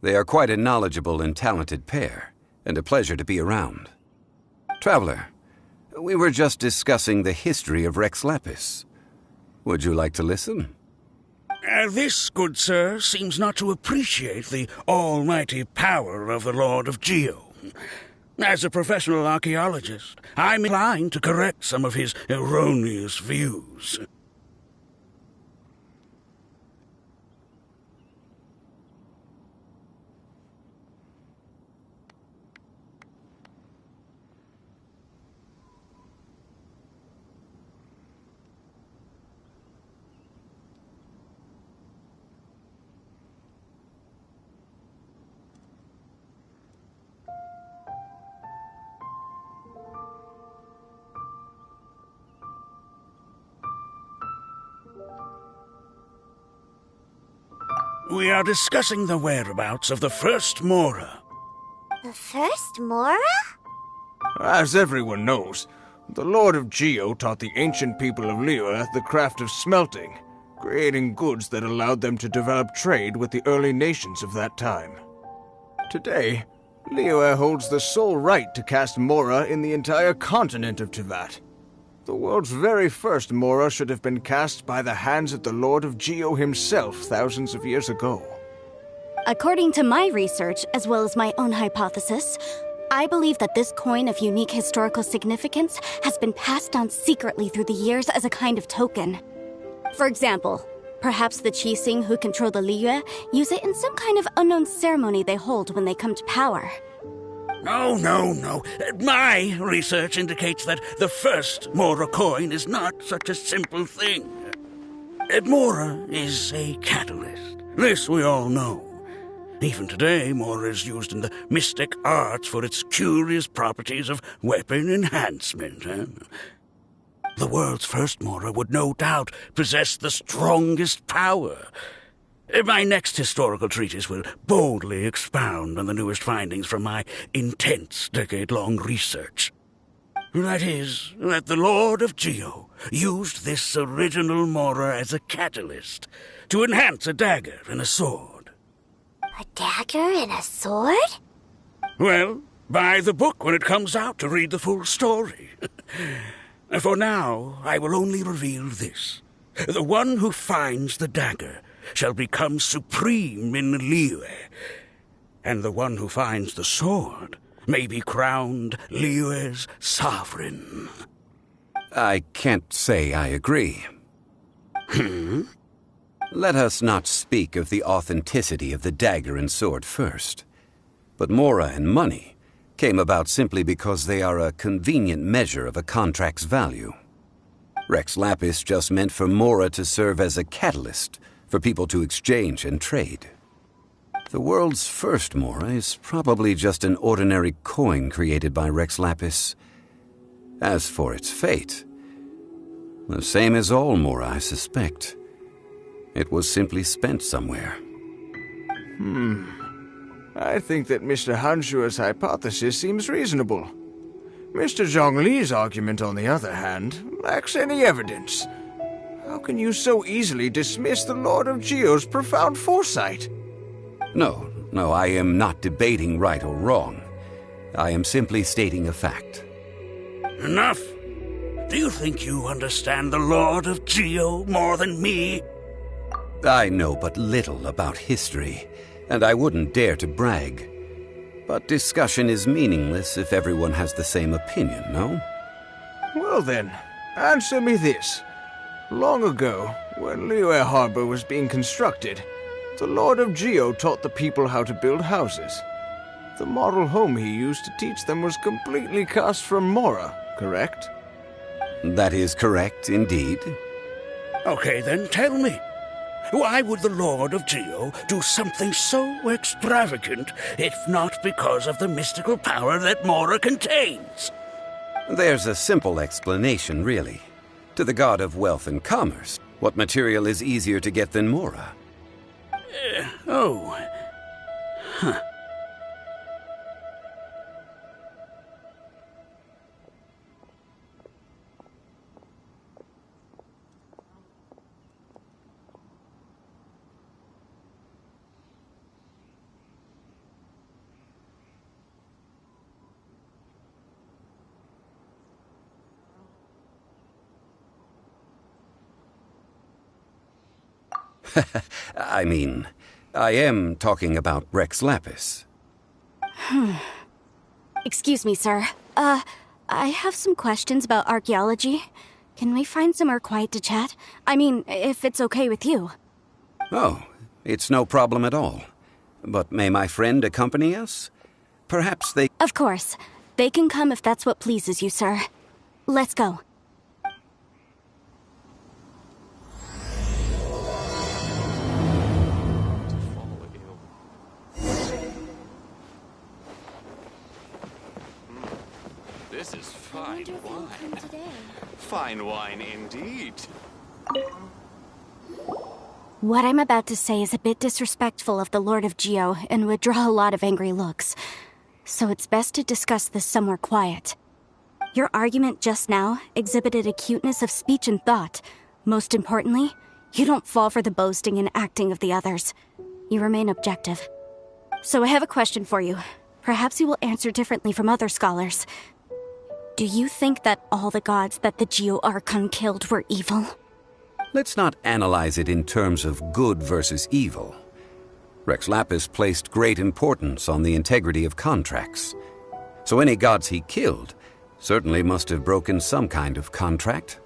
They are quite a knowledgeable and talented pair, and a pleasure to be around. Traveler, we were just discussing the history of Rex Lapis. Would you like to listen? This, good sir, seems not to appreciate the almighty power of the Lord of Geo. As a professional archaeologist, I'm inclined to correct some of his erroneous views. We are discussing the whereabouts of the first Mora. The first Mora? As everyone knows, the Lord of Geo taught the ancient people of Liyue the craft of smelting, creating goods that allowed them to develop trade with the early nations of that time. Today, Liyue holds the sole right to cast Mora in the entire continent of Teyvat. The world's very first Mora should have been cast by the hands of the Lord of Geo himself thousands of years ago. According to my research, as well as my own hypothesis, I believe that this coin of unique historical significance has been passed down secretly through the years as a kind of token. For example, perhaps the Qixing who control the Liyue use it in some kind of unknown ceremony they hold when they come to power. No. My research indicates that the first Mora coin is not such a simple thing. Mora is a catalyst. This we all know. Even today, Mora is used in the mystic arts for its curious properties of weapon enhancement. The world's first Mora would no doubt possess the strongest power. My next historical treatise will boldly expound on the newest findings from my intense decade-long research. That is, that the Lord of Geo used this original Mora as a catalyst to enhance a dagger and a sword. A dagger and a sword? Well, buy the book when it comes out to read the full story. For now, I will only reveal this. The one who finds the dagger shall become supreme in Liyue, and the one who finds the sword may be crowned Liyue's sovereign. I can't say I agree. Let us not speak of the authenticity of the dagger and sword first. But Mora and money came about simply because they are a convenient measure of a contract's value. Rex Lapis just meant for Mora to serve as a catalyst for people to exchange and trade. The world's first Mora is probably just an ordinary coin created by Rex Lapis. As for its fate, the same as all Mora, I suspect. It was simply spent somewhere. I think that Mr. Hanshua's hypothesis seems reasonable. Mr. Zhongli's argument, on the other hand, lacks any evidence. How can you so easily dismiss the Lord of Geo's profound foresight? No, I am not debating right or wrong. I am simply stating a fact. Enough! Do you think you understand the Lord of Geo more than me? I know but little about history, and I wouldn't dare to brag. But discussion is meaningless if everyone has the same opinion, no? Well then, answer me this. Long ago, when Liyue Harbor was being constructed, the Lord of Geo taught the people how to build houses. The model home he used to teach them was completely cast from Mora, correct? That is correct, indeed. Okay, then tell me. Why would the Lord of Geo do something so extravagant if not because of the mystical power that Mora contains? There's a simple explanation, really. To the god of wealth and commerce, what material is easier to get than Mora? Huh. I mean, I am talking about Rex Lapis. Excuse me, sir. I have some questions about archaeology. Can we find somewhere quiet to chat? I mean, if it's okay with you. Oh, it's no problem at all. But may my friend accompany us? Perhaps they... Of course. They can come if that's what pleases you, sir. Let's go. This is fine wine. Fine wine indeed. What I'm about to say is a bit disrespectful of the Lord of Geo and would draw a lot of angry looks. so it's best to discuss this somewhere quiet. Your argument just now exhibited acuteness of speech and thought. Most importantly, you don't fall for the boasting and acting of the others. You remain objective. So I have a question for you. Perhaps you will answer differently from other scholars. Do you think that all the gods that the Geo Archon killed were evil? Let's not analyze it in terms of good versus evil. Rex Lapis placed great importance on the integrity of contracts. So any gods he killed certainly must have broken some kind of contract.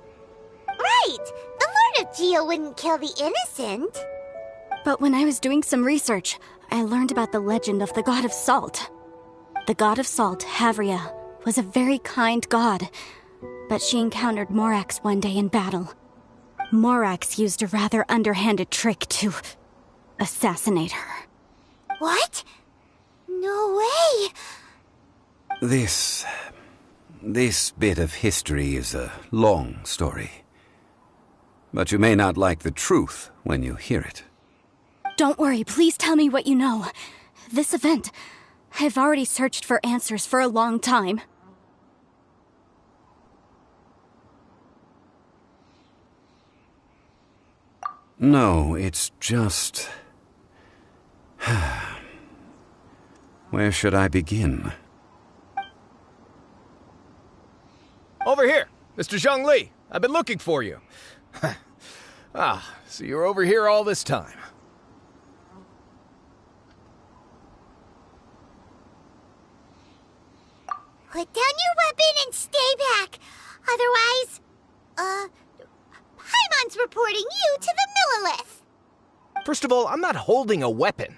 Right! The Lord of Geo wouldn't kill the innocent. But when I was doing some research, I learned about the legend of the God of Salt. The God of Salt, Havria, was a very kind god, but she encountered Morax one day in battle. Morax used a rather underhanded trick to assassinate her. What? No way! This bit of history is a long story. But you may not like the truth when you hear it. Don't worry, please tell me what you know. This event, I've already searched for answers for a long time. No, it's just... Where should I begin? Over here! Mr. Zhongli! I've been looking for you. So you're over here all this time. Put down your weapon and stay back. Otherwise, Paimon's reporting you to the Millelith. First of all, I'm not holding a weapon.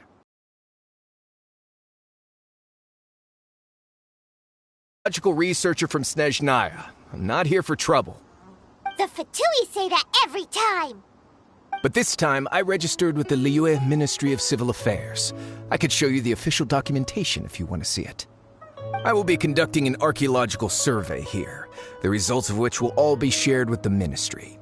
Logical researcher from Snezhnaya. I'm not here for trouble. The Fatui say that every time. But this time, I registered with the Liyue Ministry of Civil Affairs. I could show you the official documentation if you want to see it. I will be conducting an archaeological survey here, the results of which will all be shared with the ministry.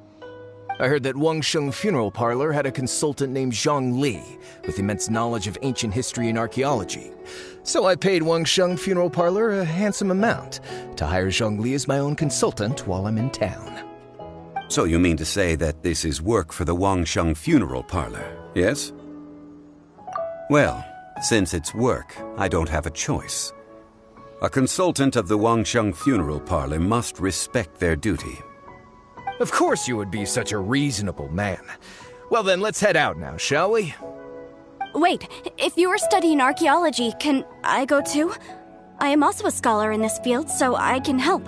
I heard that Wangsheng Funeral Parlor had a consultant named Zhang Li, with immense knowledge of ancient history and archaeology. So I paid Wangsheng Funeral Parlor a handsome amount to hire Zhang Li as my own consultant while I'm in town. So you mean to say that this is work for the Wangsheng Funeral Parlor, yes? Well, since it's work, I don't have a choice. A consultant of the Wangsheng Funeral Parlor must respect their duty. Of course you would be such a reasonable man. Well then, let's head out now, shall we? Wait, if you are studying archaeology, can I go too? I am also a scholar in this field, so I can help.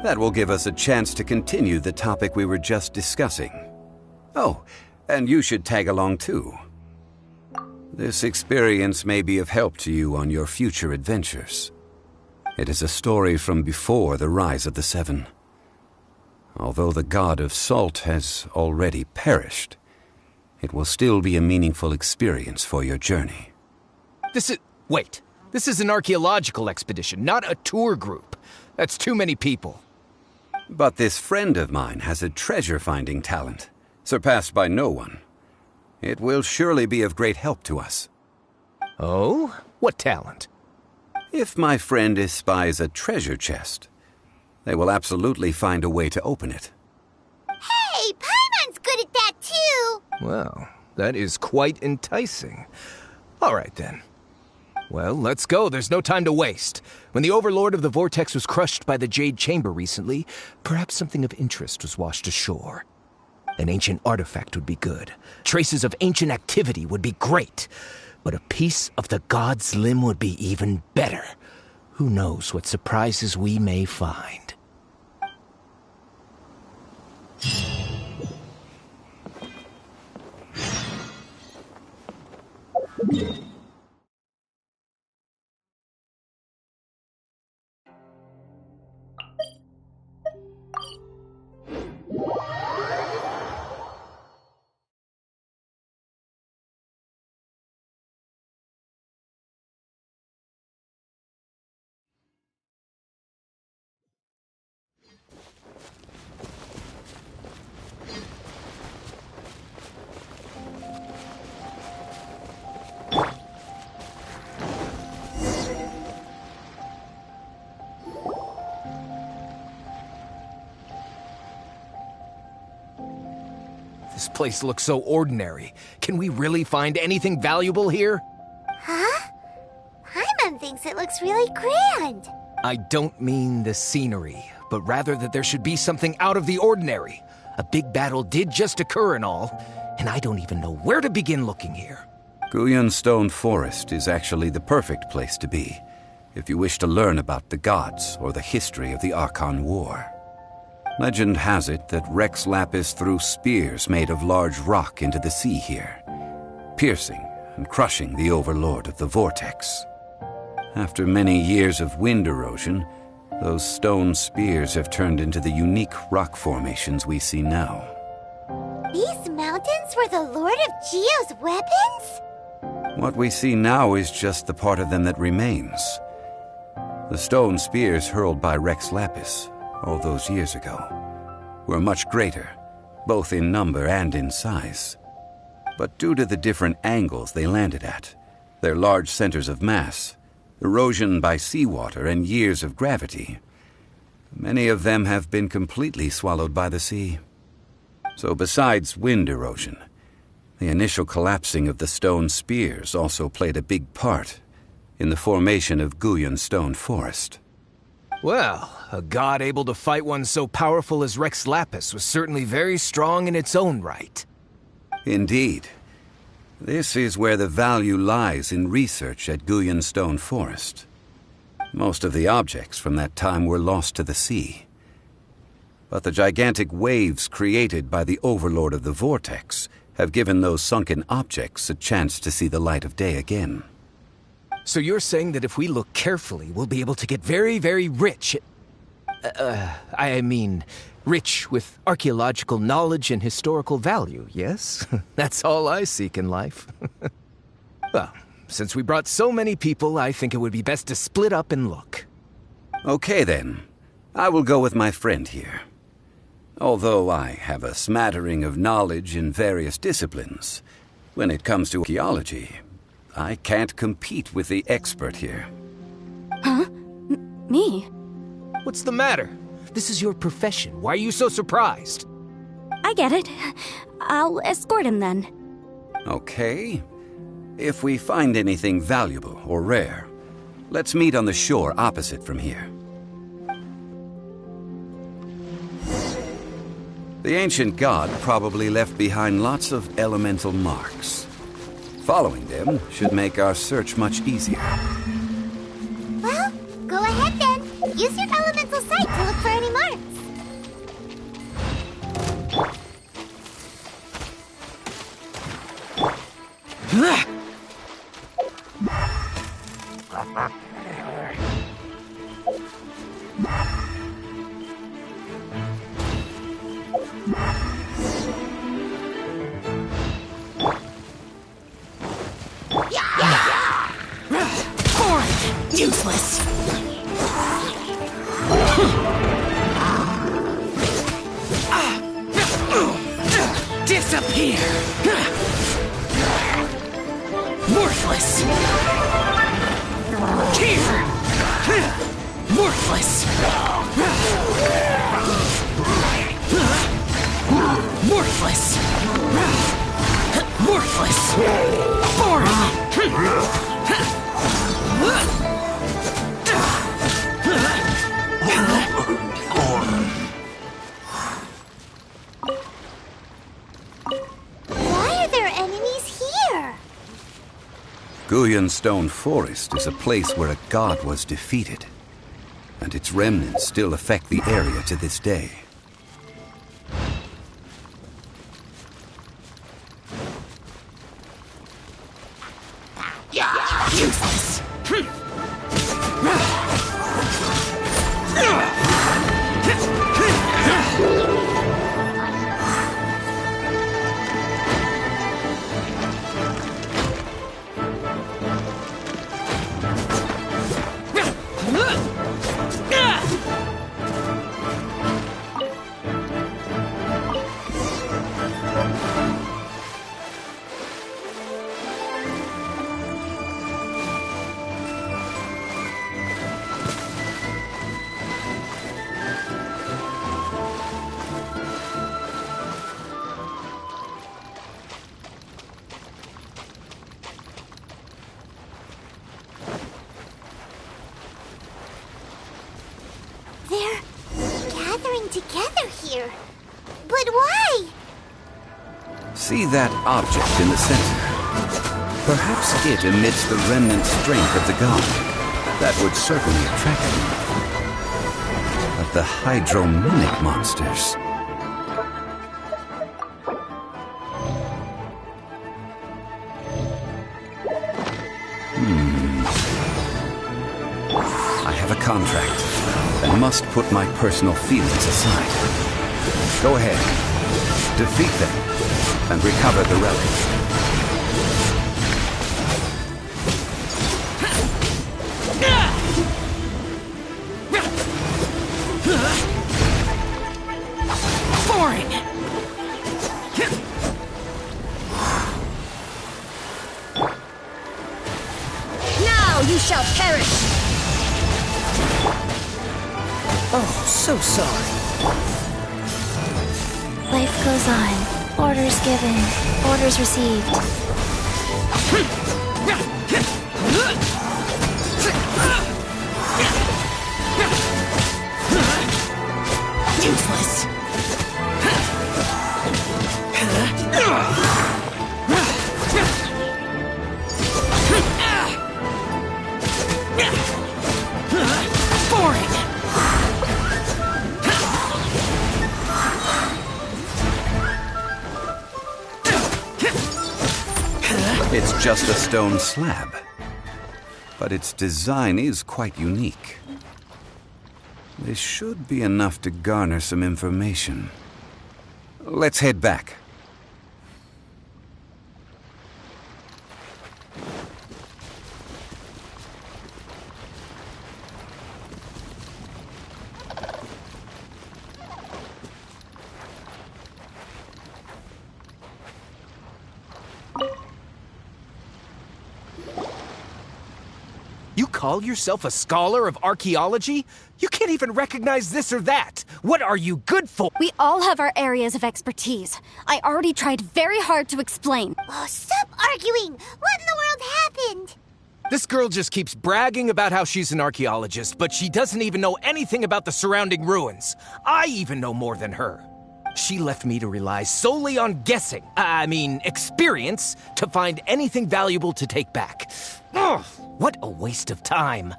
That will give us a chance to continue the topic we were just discussing. Oh, and you should tag along too. This experience may be of help to you on your future adventures. It is a story from before the rise of the Seven. Although the God of Salt has already perished, it will still be a meaningful experience for your journey. Wait. This is an archaeological expedition, not a tour group. That's too many people. But this friend of mine has a treasure-finding talent, surpassed by no one. It will surely be of great help to us. Oh? What talent? If my friend espies a treasure chest, they will absolutely find a way to open it. Hey, Paimon's good at that too! Well, that is quite enticing. All right then. Well, let's go. There's no time to waste. When the Overlord of the Vortex was crushed by the Jade Chamber recently, perhaps something of interest was washed ashore. An ancient artifact would be good. Traces of ancient activity would be great. But a piece of the God's Limb would be even better. Who knows what surprises we may find. This place looks so ordinary. Can we really find anything valuable here? Huh? Paimon thinks it looks really grand. I don't mean the scenery, but rather that there should be something out of the ordinary. A big battle did just occur and all, and I don't even know where to begin looking here. Guyan Stone Forest is actually the perfect place to be, if you wish to learn about the gods or the history of the Archon War. Legend has it that Rex Lapis threw spears made of large rock into the sea here, piercing and crushing the Overlord of the Vortex. After many years of wind erosion, those stone spears have turned into the unique rock formations we see now. These mountains were the Lord of Geo's weapons? What we see now is just the part of them that remains. The stone spears hurled by Rex Lapis all those years ago were much greater, both in number and in size. But due to the different angles they landed at, their large centers of mass, erosion by seawater, and years of gravity, many of them have been completely swallowed by the sea. So besides wind erosion, the initial collapsing of the stone spears also played a big part in the formation of Guyan Stone Forest. Well, a god able to fight one so powerful as Rex Lapis was certainly very strong in its own right. Indeed. This is where the value lies in research at Guyan Stone Forest. Most of the objects from that time were lost to the sea. But the gigantic waves created by the Overlord of the Vortex have given those sunken objects a chance to see the light of day again. So you're saying that if we look carefully, we'll be able to get very, very rich rich with archaeological knowledge and historical value, yes? That's all I seek in life. Well, since we brought so many people, I think it would be best to split up and look. Okay then. I will go with my friend here. Although I have a smattering of knowledge in various disciplines, when it comes to archaeology, I can't compete with the expert here. Huh? Me? What's the matter? This is your profession. Why are you so surprised? I get it. I'll escort him then. Okay. If we find anything valuable or rare, let's meet on the shore opposite from here. The ancient god probably left behind lots of elemental marks. Following them should make our search much easier. Well, go ahead then. Use your elemental sight to look for any marks. Useless. Disappear. Worthless. Here. Worthless. Worthless. Worthless. Boring. Why are there enemies here? Guyan Stone Forest is a place where a god was defeated, and its remnants still affect the area to this day. Useless. But why? See that object in the center? Perhaps it emits the remnant strength of the god. That would certainly attract them. But the hydrominic monsters... I have a contract and must put my personal feelings aside. Go ahead, defeat them, and recover the relic. Boring! Now you shall perish! Oh, so sorry. Life goes on. Orders given. Orders received. Useless. Boring. It's just a stone slab, but its design is quite unique. This should be enough to garner some information. Let's head back. You call yourself a scholar of archaeology? You can't even recognize this or that. What are you good for? We all have our areas of expertise. I already tried very hard to explain. Oh, stop arguing! What in the world happened? This girl just keeps bragging about how she's an archaeologist, but she doesn't even know anything about the surrounding ruins. I even know more than her. She left me to rely solely on guessing, experience, to find anything valuable to take back. Ugh, what a waste of time.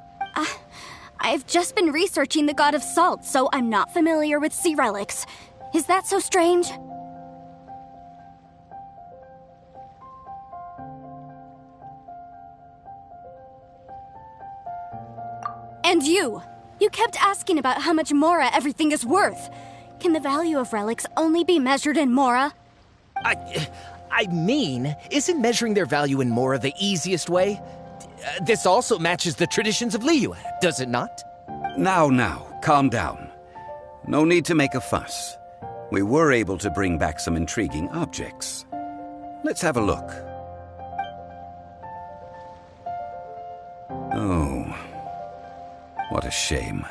I've just been researching the God of Salt, so I'm not familiar with sea relics. Is that so strange? And you kept asking about how much Mora everything is worth. Can the value of relics only be measured in Mora? Isn't measuring their value in Mora the easiest way? This also matches the traditions of Liyue, does it not? Now, calm down. No need to make a fuss. We were able to bring back some intriguing objects. Let's have a look. Oh, what a shame.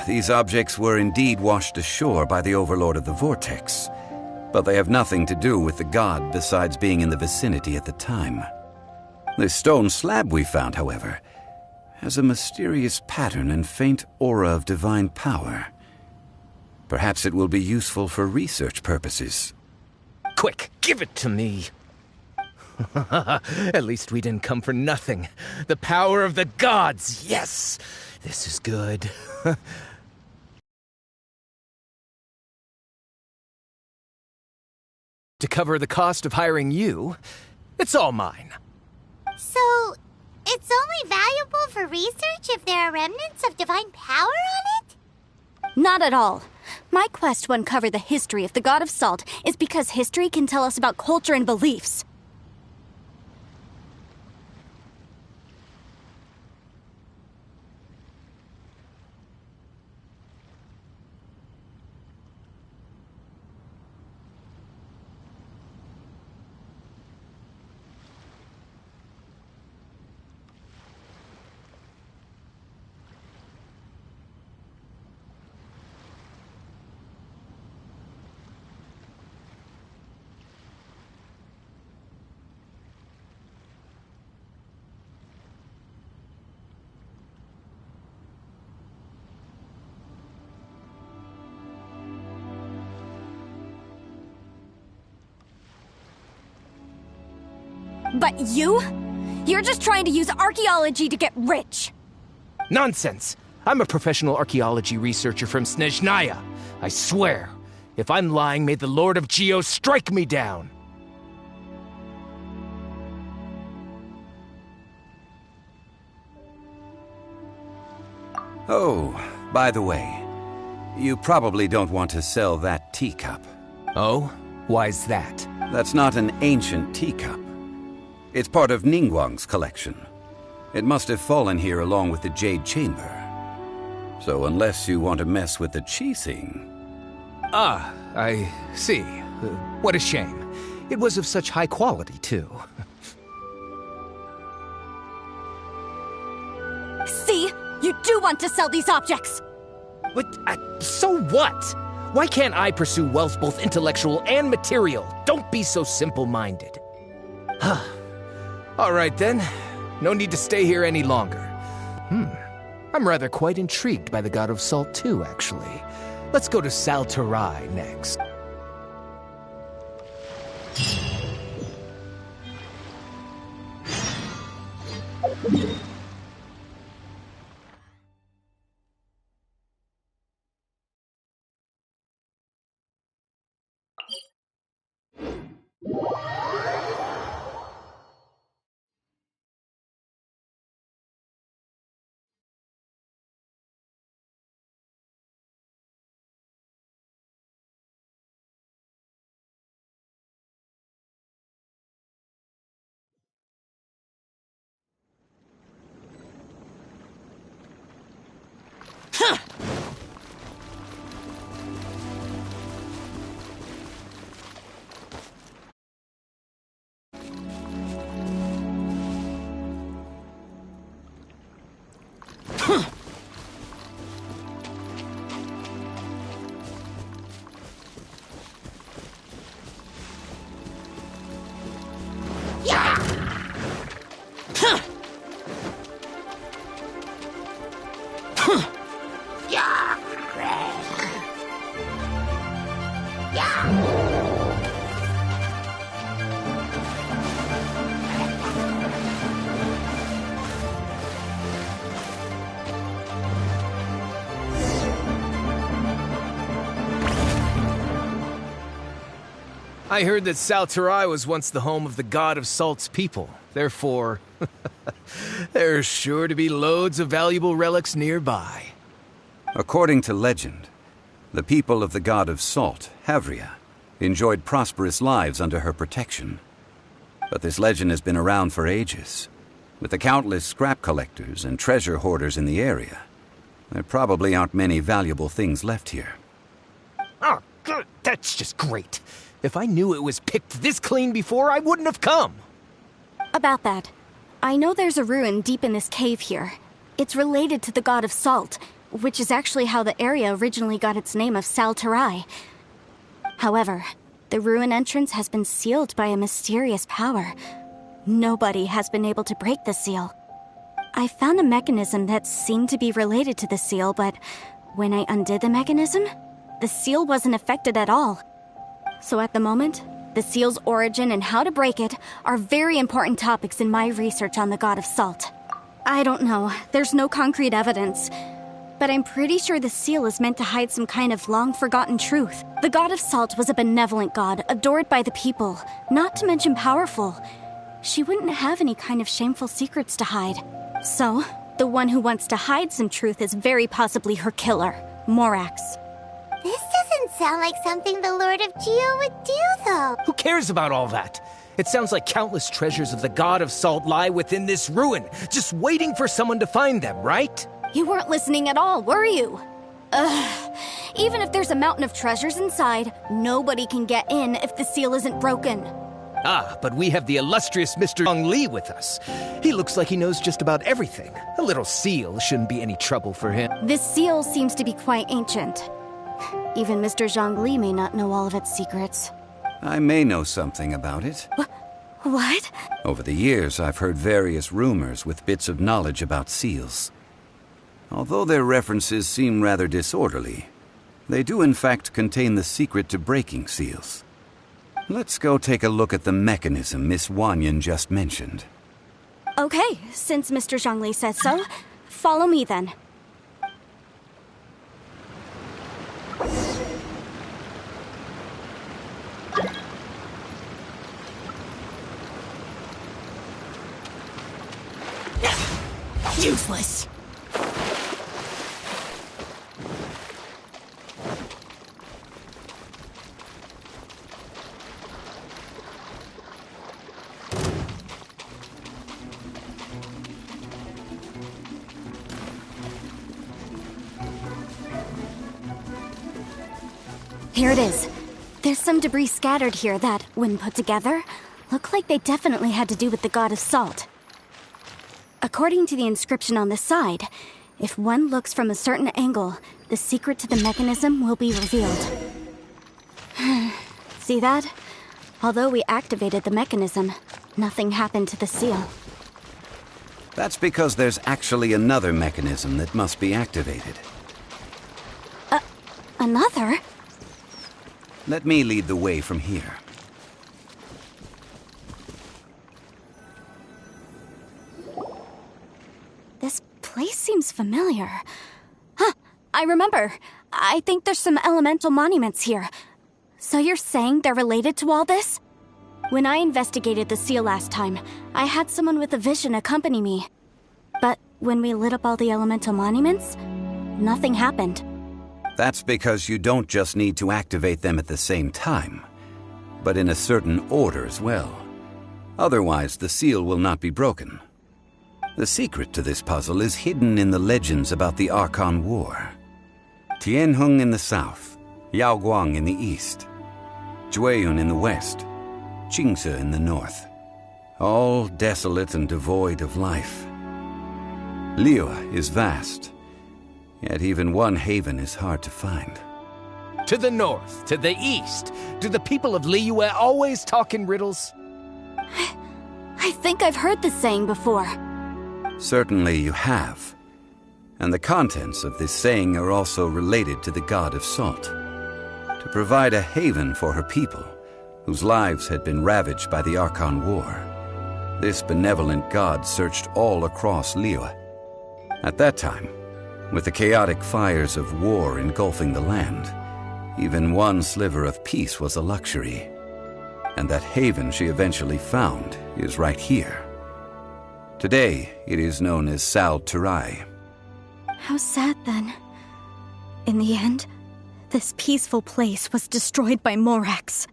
These objects were indeed washed ashore by the Overlord of the Vortex, but they have nothing to do with the god besides being in the vicinity at the time. This stone slab we found, however, has a mysterious pattern and faint aura of divine power. Perhaps it will be useful for research purposes. Quick, give it to me. At least we didn't come for nothing. The power of the gods, yes! This is good. To cover the cost of hiring you, it's all mine. So, it's only valuable for research if there are remnants of divine power on it? Not at all. My quest to uncover the history of the God of Salt is because history can tell us about culture and beliefs. But you? You're just trying to use archaeology to get rich. Nonsense! I'm a professional archaeology researcher from Snezhnaya. I swear, if I'm lying, may the Lord of Geo strike me down! Oh, by the way, you probably don't want to sell that teacup. Oh? Why's that? That's not an ancient teacup. It's part of Ningguang's collection. It must have fallen here along with the Jade Chamber. So unless you want to mess with the Qixing... Ah, I see. What a shame. It was of such high quality, too. See? You do want to sell these objects! But, so what? Why can't I pursue wealth both intellectual and material? Don't be so simple-minded. All right, then. No need to stay here any longer. I'm rather quite intrigued by the God of Salt, too, actually. Let's go to Sal Turai next. I heard that Sal Turai was once the home of the God of Salt's people. Therefore, there's sure to be loads of valuable relics nearby. According to legend, the people of the God of Salt, Havria, enjoyed prosperous lives under her protection. But this legend has been around for ages. With the countless scrap collectors and treasure hoarders in the area, there probably aren't many valuable things left here. Oh, good. That's just great. If I knew it was picked this clean before, I wouldn't have come. About that, I know there's a ruin deep in this cave here. It's related to the God of Salt, which is actually how the area originally got its name of Sal Turai. However, the ruin entrance has been sealed by a mysterious power. Nobody has been able to break the seal. I found a mechanism that seemed to be related to the seal, but when I undid the mechanism, the seal wasn't affected at all. So at the moment, the seal's origin and how to break it are very important topics in my research on the God of Salt. I don't know, there's no concrete evidence, but I'm pretty sure the seal is meant to hide some kind of long-forgotten truth. The God of Salt was a benevolent god, adored by the people, not to mention powerful. She wouldn't have any kind of shameful secrets to hide. So, the one who wants to hide some truth is very possibly her killer, Morax. This doesn't sound like something the Lord of Geo would do, though. Who cares about all that? It sounds like countless treasures of the God of Salt lie within this ruin, just waiting for someone to find them, right? You weren't listening at all, were you? Even if there's a mountain of treasures inside, nobody can get in if the seal isn't broken. Ah, but we have the illustrious Mr. Zhongli with us. He looks like he knows just about everything. A little seal shouldn't be any trouble for him. This seal seems to be quite ancient. Even Mr. Zhongli may not know all of its secrets. I may know something about it. What? Over the years, I've heard various rumors with bits of knowledge about seals. Although their references seem rather disorderly, they do in fact contain the secret to breaking seals. Let's go take a look at the mechanism Miss Wanyan just mentioned. Okay, since Mr. Zhongli says so, follow me then. Useless. Here it is. There's some debris scattered here that, when put together, look like they definitely had to do with the god of salt. According to the inscription on the side, if one looks from a certain angle, the secret to the mechanism will be revealed. See that? Although we activated the mechanism, nothing happened to the seal. That's because there's actually another mechanism that must be activated. Another? Let me lead the way from here. This place seems familiar. Huh, I remember. I think there's some elemental monuments here. So you're saying they're related to all this? When I investigated the seal last time, I had someone with a vision accompany me. But when we lit up all the elemental monuments, nothing happened. That's because you don't just need to activate them at the same time, but in a certain order as well. Otherwise, the seal will not be broken. The secret to this puzzle is hidden in the legends about the Archon War. Tianheng in the south, Yaoguang in the east, Jueyun in the west, Qingce in the north. All desolate and devoid of life. Liyue is vast, yet even one haven is hard to find. To the north, to the east. Do the people of Liyue always talk in riddles? I think I've heard this saying before. Certainly you have. And the contents of this saying are also related to the god of salt. To provide a haven for her people, whose lives had been ravaged by the Archon War, this benevolent god searched all across Liyue. At that time, with the chaotic fires of war engulfing the land, even one sliver of peace was a luxury. And that haven she eventually found is right here. Today, it is known as Sal Turai. How sad then. In the end, this peaceful place was destroyed by Morax.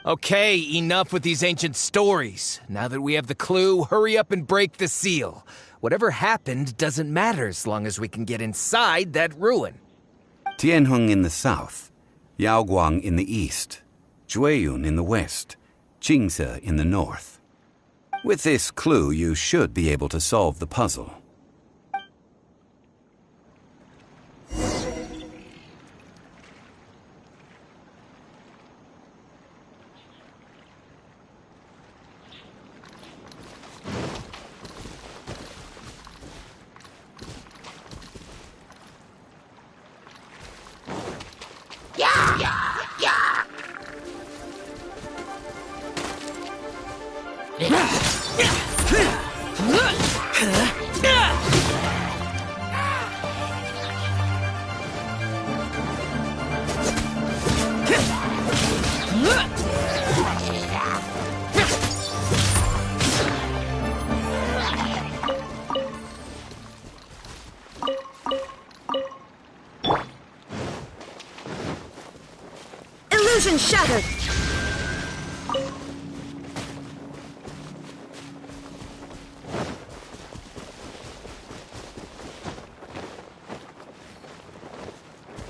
Okay, enough with these ancient stories. Now that we have the clue, hurry up and break the seal. Whatever happened doesn't matter as long as we can get inside that ruin. Tianheng in the south, Yaoguang in the east, Jueyun in the west, Qingce in the north. With this clue, you should be able to solve the puzzle. Illusion shattered!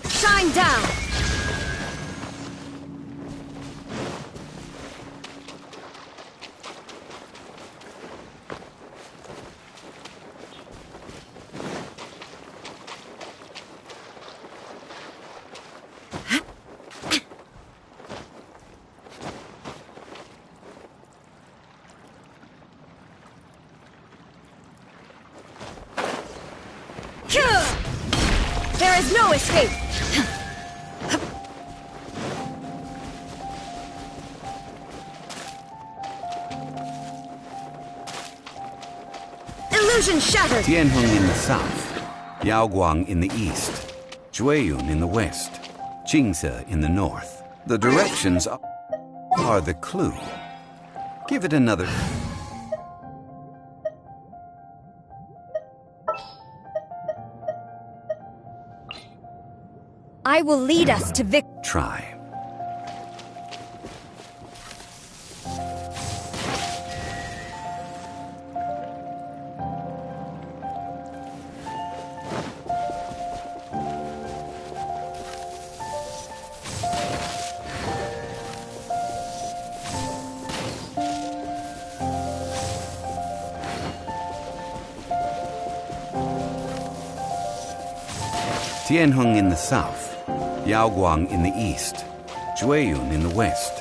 Shine down! There is no escape! Vision shattered! Tianheng in the south, Yaoguang in the east, Jueyun in the west, Qingce in the north. The directions are the clue. Give it another... I will lead us to Try. Tianheng in the south, Yaoguang in the east, Jueyun in the west,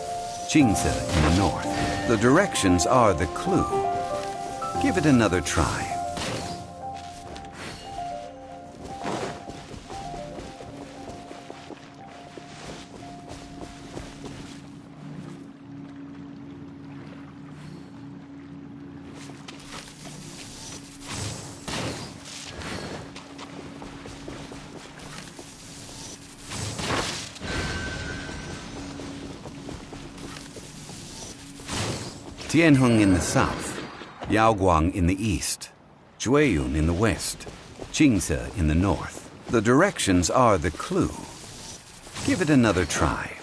Qingce in the north. The directions are the clue. Give it another try. Tianheng in the south, Yaoguang in the east, Jueyun in the west, Qingce in the north. The directions are the clue. Give it another try.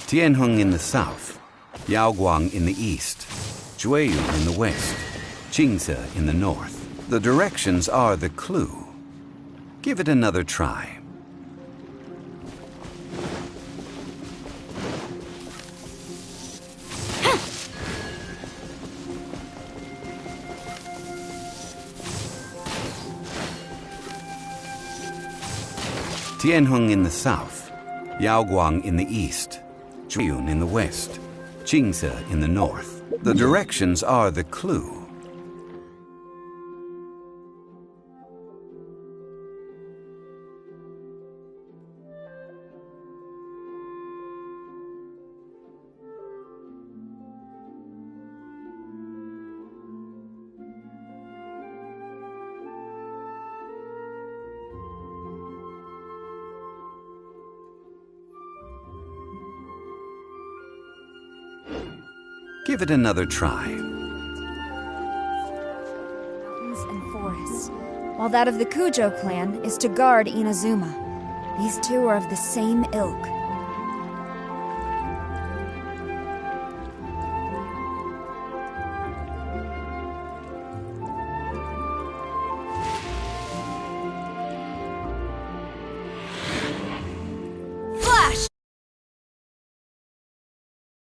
Tianheng in the south, Yaoguang in the east, Jueyun in the west, Qingce in the north. The directions are the clue. Give it another try. Tianheng in the south, Yaoguang in the east, Jueyun in the west, Qingce in the north. The directions are the clue. Give it another try. Mountains and forests, while that of the Kujo clan is to guard Inazuma. These two are of the same ilk.